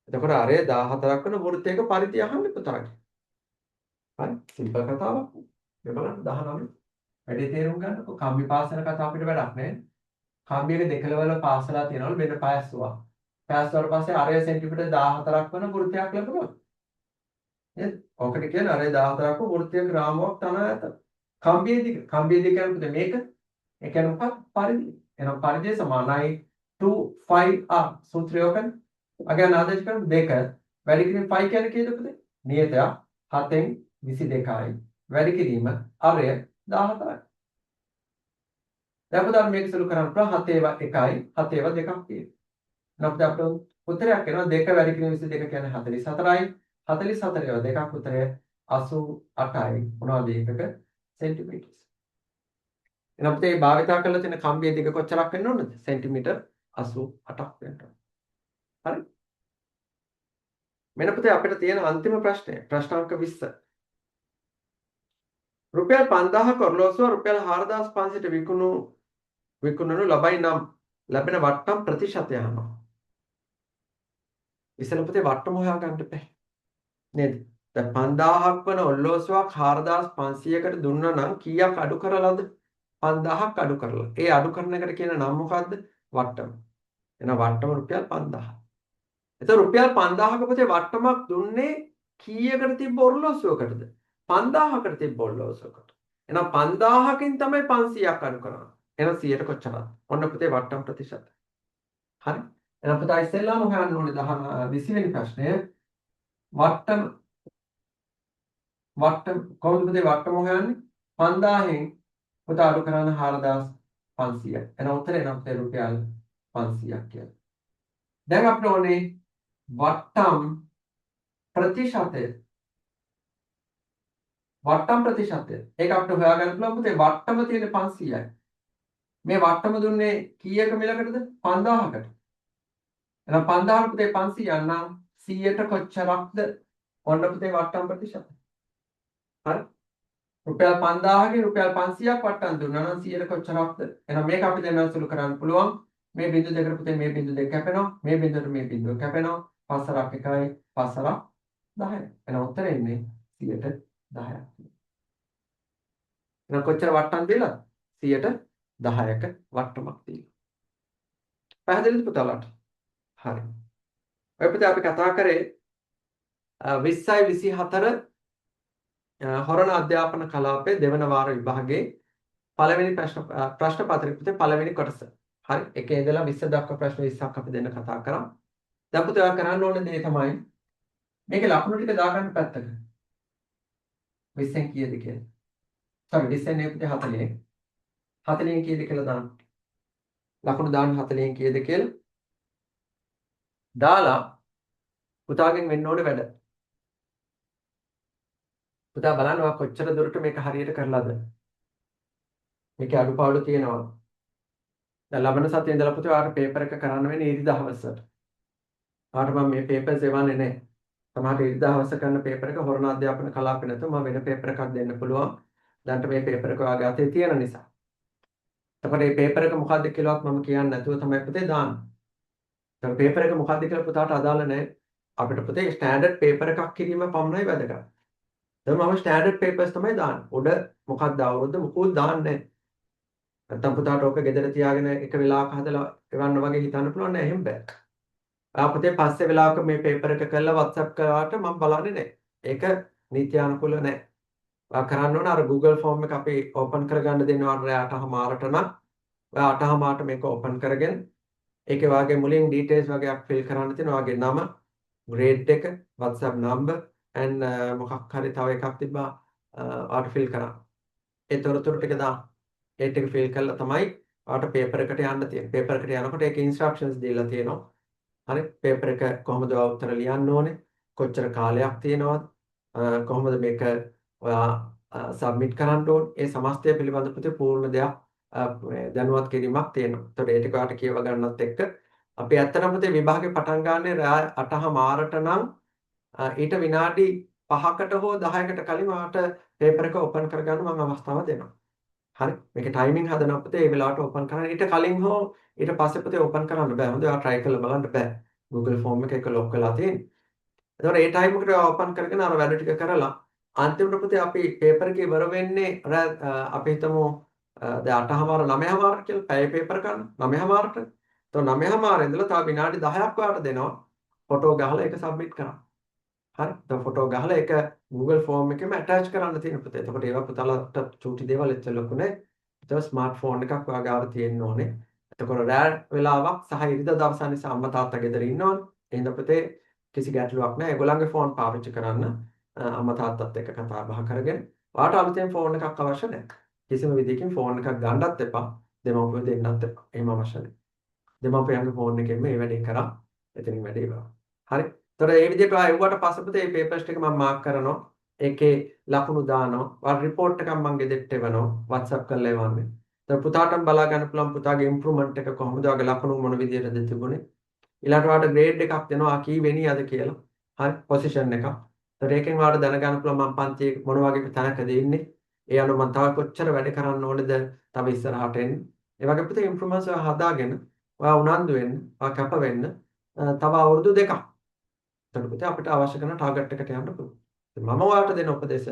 එතකොට අරය 14ක් වෙන වෘත්තයක පරිධිය අහන්නේ පුතාගේ. හරි සිම්පල් කතාවක්. මේ බලන්න 19. වැඩි තේරුම් ගන්නකො කම්බි පාසල කතාව අපිට වැඩක් නෑ. කම්බියක දෙකලවල පාසලා තියනවලු මෙන්න පෑස්සුවා. පෑස්සුවාට පස්සේ අරය සෙන්ටිමීටර් 14ක් වෙන වෘත්තයක් ලැබුණා. නේද? ඔකට කියන්නේ අරය 14ක් වූ වෘත්තයක රාමුවක් තනා ඇත. කම්බිය දිග කියන්නේ මේක. ඒ කියන්නේ මොකක්ද? පරිධිය. එහෙනම් පරිධිය සමානයි 2πr සූත්‍රය ඔකනේ. අගයන් ආදේශ කරමු 2 වැඩි කිරීම 5 කියන්නේ කීයද පුතේ? නියතයක් 7න් 22යි. වැඩි කිරීම අරය 14යි. දැන් පුතා මේක සුළු කරන්න පුළුවන් 7 ඒවා 1යි 7 ඒවා 2ක් තියෙනවා. නැත්නම් අපිට උත්තරයක් එනවා 2 වැඩි කිරීම 22 කියන්නේ 44යි. 44 ඒවා 2ක් උත්තරය 88යි. මොනවද ඒකක සෙන්ටිමීටර්. එහෙනම් අපිට මේ භාවිතා කරලා තියෙන කම්බිය දිග කොච්චරක් වෙන්න ඕනද? සෙන්ටිමීටර් 88ක් වෙන්න ඕන. හරි. මෙන්න පුතේ අපිට තියෙන අන්තිම ප්‍රශ්නය. ප්‍රශ්න අංක 20. රුපියල් 5000ක ඔරලෝසුව රුපියල් 4500ට විකුණනු ලබයි නම් ලැබෙන වට්ටම් ප්‍රතිශතය අහනවා. ඉස්සෙල්ලා පුතේ වට්ටම හොයාගන්න බෑ. නේද? දැන් 5000ක් වන ඔරලෝසුවක් 4500කට දුන්නා නම් කීයක් අඩු කරලාද? 5000ක් අඩු කරලා. ඒ අඩු කරන එකට කියන නම මොකද්ද? වට්ටම. එහෙනම් වට්ටම රුපියල් 5000. එතකොට රුපියල් 5000ක පුතේ වට්ටමක් දුන්නේ කීයකට තිබ්බ ඔරලෝසුවකටද? 5000කට තිබ්බ ඔරලෝසුවකට. එහෙනම් 5000කින් තමයි 500ක් අඩු කරන්නේ. එහෙනම් 100ට කොච්චරද? ඔන්න පුතේ වට්ටම් ප්‍රතිශතය. හරි. එහෙනම් පුතා ඉස්සෙල්ලාම හොයන්න ඕනේ 20 වෙනි ප්‍රශ්නය. වට්ටම කොහොමද පුතේ වට්ටම හොයන්නේ? 5000න් පුතා අඩු කරන 4500. එහෙනම් උත්තරේ නම් පුතේ රුපියල් 500ක් කියලා. දැන් අපිට ඕනේ වට්ටම් ප්‍රතිශතය. වට්ටම් ප්‍රතිශතය. ඒක අපිට හොයාගන්න පුළුවන් පුතේ වට්ටම තියෙන්නේ 500යි. මේ වට්ටම දුන්නේ කීයක මිලකටද? 5000කට. එහෙනම් 5000 පුතේ 500 නම් 100ට කොච්චරක්ද? ඔන්න පුතේ වට්ටම් ප්‍රතිශතය. හරි. රුපියල් 5000කින් රුපියල් 500ක් වට්ටම් දුන්නා නම් 100ට කොච්චරක්ද? එහෙනම් මේක අපි දැන් සුළු කරන්න පුළුවන්. මේ බිංදු දෙකට පුතේ මේ බිංදු දෙක කැපෙනවා. මේ බිංදුවට මේ බිංදුව කැපෙනවා. 5 1යි 5 10යි. එහෙනම් උත්තරේ එන්නේ 100ට 10ක්. එහෙනම් කොච්චර වට්ටම් දීලාද? 100ට 10ක වට්ටමක් දීලා. පැහැදිලිද පුතාලාට? හරි. ඔය පුතේ අපි කතා කරේ 20යි 24 හොරණ අධ්‍යාපන කලාපයේ දෙවන වාර විභාගයේ පළවෙනි ප්‍රශ්න පත්‍රයේ පුතේ පළවෙනි කොටස. හරි. එකේ ඉඳලා 20 දක්වා ප්‍රශ්න 20ක් අපි දෙන්න කතා කරා. දැන් පුතේ ඔයා කරන්න ඕනේ දේ තමයි මේකේ ලකුණු ටික දාගන්න පැත්තක. 20න් කීයද කියලා. sorry 20න් නේ පුතේ 40න්. 40න් කීයද කියලා දාන්න. ලකුණු දාන්න 40න් කීයද කියලා. දාලා පුතාගෙන් වෙන්න ඕනේ වැඩ. පුතා බලන්න ඔයා කොච්චර දුරට මේක හරියට කරලාද? මේකේ අඩුපාඩු තියෙනවා. දැන් ලබන සතියේ ඉඳලා පුතේ ඔයාලට පේපර් එක කරන්න වෙන්නේ ඉරිදා හවසට. ඔයාලට මම මේ පේපර්ස් එවන්නේ නැහැ. සමහරට ඉරිදා හවස කරන පේපර් එක හොරණ අධ්‍යාපන කලාපේ නැතුව මම වෙන පේපර් එකක් දෙන්න පුළුවන්. දැන්ට මේ පේපර් එක ඔයාගේ අතේ තියෙන නිසා. එතකොට මේ පේපර් එක මොකද්ද කියලාවත් මම කියන්නේ නැතුව තමයි පුතේ දාන්නේ. දැන් පේපර් එක මොකද්ද කියලා පුතාට අදාළ නැහැ. අපිට පුතේ ස්ටෑන්ඩඩ් පේපර් එකක් කිරීම පමණයි වැදගත්. දැන් මම ස්ටෑන්ඩඩ් පේපර්ස් තමයි දාන්නේ. උඩ මොකක්ද අවුරුද්ද මොකෝත් දාන්නේ නැහැ. නැත්තම් පුතාට ඕක ගෙදර තියාගෙන එක වෙලාවක හදලා එවන්න වගේ හිතන්න පුළුවන් නෑ එහෙම බෑ. ඔයා පුතේ පස්සේ වෙලාවක මේ පේපර් එක කරලා WhatsApp කරාට මම බලන්නේ නෑ. ඒක නීත්‍යානුකූල නෑ. ඔයා කරන්න ඕන අර Google form එක අපි open කරගන්න දෙනවා 8:00මාරට නම් ඔයා 8:00මාරට මේක open කරගෙන ඒකේ වාගේ මුලින් details වගේක් fill කරන්න තියෙනවා. ඔයාගේ නම, grade එක, WhatsApp number and මොකක් හරි තව එකක් තිබ්බා ඔයාට fill කරන්න. ඒ තොරතුරු ටික දාන්න. ඒ ටික fill කළා තමයි ඔයාට පේපර් එකට යන්න තියෙන්නේ. පේපර් එකට යනකොට ඒකේ instructions දීලා තියෙනවා. හරි පේපර් එක කොහොමද ඔයා උත්තර ලියන්න ඕනේ? කොච්චර කාලයක් තියෙනවද? කොහොමද මේක ඔයා සබ්මිට් කරන්න ඕනේ? ඒ සමස්තය පිළිබඳ පුතේ පූර්ණ දෙයක් දැනුවත් කිරීමක් තියෙනවා. ඒතකොට ඒ ටික ඔයාට කියව ගන්නත් එක්ක අපි ඇත්තටම පුතේ විභාගේ පටන් ගන්නේ රෑ 8:00ට නම් ඊට විනාඩි 5කට හෝ 10කට කලින් ඔයාලට පේපර් එක ඕපන් කරගන්න මම අවස්ථාව දෙනවා. හරි. මේකේ ටයිමින් හදනවා පුතේ ඒ වෙලාවට ඕපන් කරන්න. ඊට කලින් හෝ ඊට පස්සේ පුතේ ඕපන් කරන්න බෑ. හොඳ ඔයා try කරලා බලන්න බෑ. Google form එක ලොක් වෙලා තියෙන්නේ. එතකොට ඒ ටයිම් එකට ඕපන් කරගෙන අර වැඩ ටික කරලා අන්තිමට පුතේ අපි පේපර් එක ඉවර වෙන්නේ අපි හිතමු දැන් 8:00මාර 9:00මාර කියලා පැය පේපර් ගන්න 9:00මාරට. එතකොට 9:00මාර ඉඳලා තව විනාඩි 10ක් ඔයාලට දෙනවා ෆොටෝ ගහලා ඒක සබ්මිට් කරන්න. හරි. දැන් ෆොටෝ ගහලා ඒක Google form එකෙම attach කරන්න තියෙන පුතේ. එතකොට ඒවා පුතාලට චූටි දේවල් එච්චර ලොකු නෑ. ඒක ස්මාර්ට්ෆෝන් එකක් ඔයා ගාව තියෙන්න ඕනේ. එතකොට රෑ වෙලාවක් සහ ඉරිදා දවස නිසා අම්මා තාත්තා ගෙදර ඉන්නවනේ. එහෙනම් පුතේ කිසි ගැටලුවක් නැහැ. ඒගොල්ලන්ගේ ෆෝන් පාවිච්චි කරන්න අම්මා තාත්තත් එක්ක කතා බහ කරගෙන. ඔයාට අලුතෙන් ෆෝන් එකක් අවශ්‍ය නැහැ. කිසිම විදිහකින් ෆෝන් එකක් ගන්නත් එපා. දෙමව්පියෝ දෙන්නත් එපා. එහෙම අවශ්‍ය නැහැ. දෙමව්පියන්ගේ ෆෝන් එකෙන්ම මේ වැඩේ කරා. එතනින් වැඩේ ඉවරයි. හරි. ඒතර ඒ විදිහට ඔයා එව්වට පස්සේ පුතේ මේ පේපර්ස් ටික මම මාක් කරනවා. ඒකේ ලකුණු දානවා. ඔයා රිපෝට් එකක් මම ගෙදරට එවනවා. WhatsApp කරලා එවන්නේ. දැන් පුතාටම බලා ගන්න පුළුවන් පුතාගේ ඉම්ප්‍රූව්මන්ට් එක කොහොමද? ඔයාගේ ලකුණු මොන විදිහටද තිබුණේ? ඊළඟට ඔයාලට ග්‍රේඩ් එකක් දෙනවා කී වෙනියද කියලා. හරි පොසිෂන් එකක්. ඒතර ඒකෙන් ඔයාලට දැනගන්න පුළුවන් මම පන්තියේ මොන වගේ තැනකද ඉන්නේ. ඒ අනුව මම තව කොච්චර වැඩ කරන්න ඕනේද තව ඉස්සරහට එන්න. ඒ වගේ පුතේ ඉම්ප්‍රූව්මන්ට්ස් ඔයා හදාගෙන ඔයා උනන්දු වෙන්න, ඔයා කැප වෙන්න තව අවුරුදු දෙකක්. එතකොට පුතේ අපිට අවශ්‍ය කරන ටාගට් එකට යන්න පුළුවන්. මම ඔයාලට දෙන උපදේශ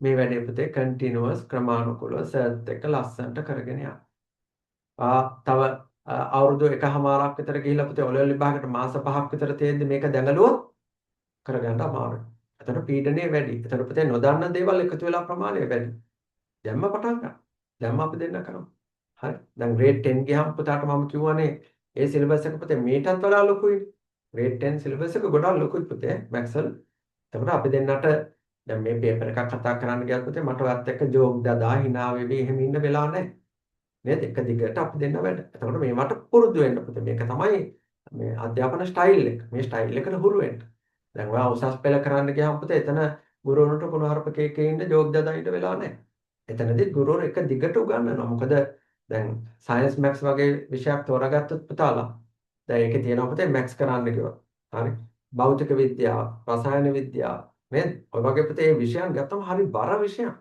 මේ වැඩේ පුතේ කන්ටිනියුවස් ක්‍රමානුකූලව සර්ච් එක ලස්සනට කරගෙන යන්න. තව අවුරුදු එකහමාරක් විතර ගිහිල්ලා පුතේ ඔලෙවල් විභාගයට මාස 5ක් විතර තියෙද්දි මේක දැඟලුවොත් කරගන්න අමාරුයි. එතකොට පීඩනය වැඩි. එතකොට පුතේ නොදන්න දේවල් එකතු වෙලා ප්‍රමාණය වැඩි. දැම්ම පටන් ගන්න. දැම්ම අපි දෙන්න කරමු. හරි. දැන් grade 10 ගියාම පුතාට මම කිව්වනේ ඒ සිලබස් එක පුතේ මීටත් වඩා ලොකුයි. grade 10 සිලබස් එක ගොඩාක් ලොකුයි පුතේ මැක්සල්. එතකොට අපි දෙන්නට දැන් මේ පේපර් එකක් කතා කරන්න ගියත් පුතේ මට ඔයත් එක්ක ජෝක් දදා hina වෙවි එහෙම ඉන්න වෙලා නැහැ. නේද? එක දිගට අපි දෙන්න වැඩ. එතකොට මේවට පුරුදු වෙන්න පුතේ. මේක තමයි මේ අධ්‍යාපන ස්ටයිල් එක. මේ ස්ටයිල් එකට හුරු වෙන්න. දැන් ඔයා උසස් පෙළ කරන්න ගියාම පුතේ එතන ගුරුවරුන්ට කුණුහරුප කේකේ ඉන්න ජෝක් දදා ඉන්න වෙලා නැහැ. එතනදී ගුරුවරු එක දිගට උගන්වනවා. මොකද දැන් සයන්ස් මැක්ස් වගේ විෂයක් තෝරාගත්තොත් පුතාලා දැන් ඒකේ තියෙනවා පුතේ මැක්ස් කරන්න කිව්වා. හරි. භෞතික විද්‍යාව, රසායන විද්‍යාව නේද? ඔය වගේ පුතේ මේ විෂයන් ගත්තම හරි බර විෂයන්.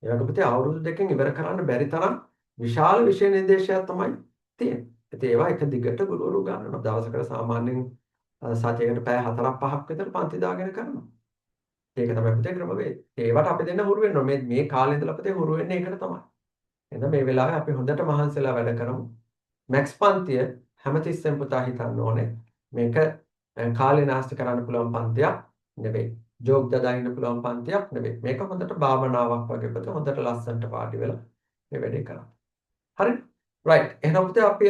ඒ වගේ පුතේ අවුරුදු දෙකකින් ඉවර කරන්න බැරි තරම් විශාල විෂය නිර්දේශයක් තමයි තියෙන්නේ. ඉතින් ඒවා එක දිගට ගුරුවරු ගන්නවා. දවසකට සාමාන්‍යයෙන් සතියකට පැය 4-5ක් විතර පන්ති දාගෙන කරනවා. ඒක තමයි පුතේ ක්‍රමවේදය. ඒවට අපි දෙන්න හුරු වෙනවා. මේ කාලේ ඉඳලා පුතේ හුරු වෙන්නේ ඒකට තමයි. එහෙනම් මේ වෙලාවේ අපි හොඳට මහන්සිලා වැඩ කරමු. මැක්ස් පන්තිය හැමතිස්සෙම පුතා හිතන්න ඕනේ. මේක කාලේ නාස්ති කරන්න පුළුවන් පන්තියක් නෙවෙයි. ජෝක් දදා ඉන්න පුළුවන් පන්තියක් නෙවෙයි. මේක හොඳට භාවනාවක් වගේ පුතේ හොඳට ලස්සනට පාඩි වෙලා මේ වැඩේ කරන්න. හරි රයිට් එහෙනම් පුතේ අපි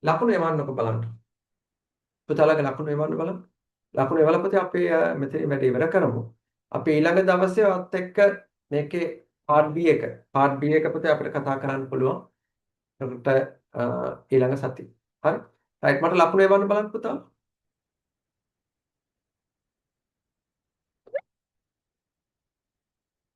ලකුණු එවන්නකො බලන්න පුතාලගේ ලකුණු එවන්න බලන්න ලකුණු එවලා පුතේ අපි මෙතන වැඩ ඉවර කරමු අපි ඊළඟ දවසේ ඔයත් එක්ක මේකේ part B එක පුතේ අපිට කතා කරන්න පුළුවන් ඒකට ඊළඟ සතිය හරි රයිට් මට ලකුණු එවන්න බලන්න පුතා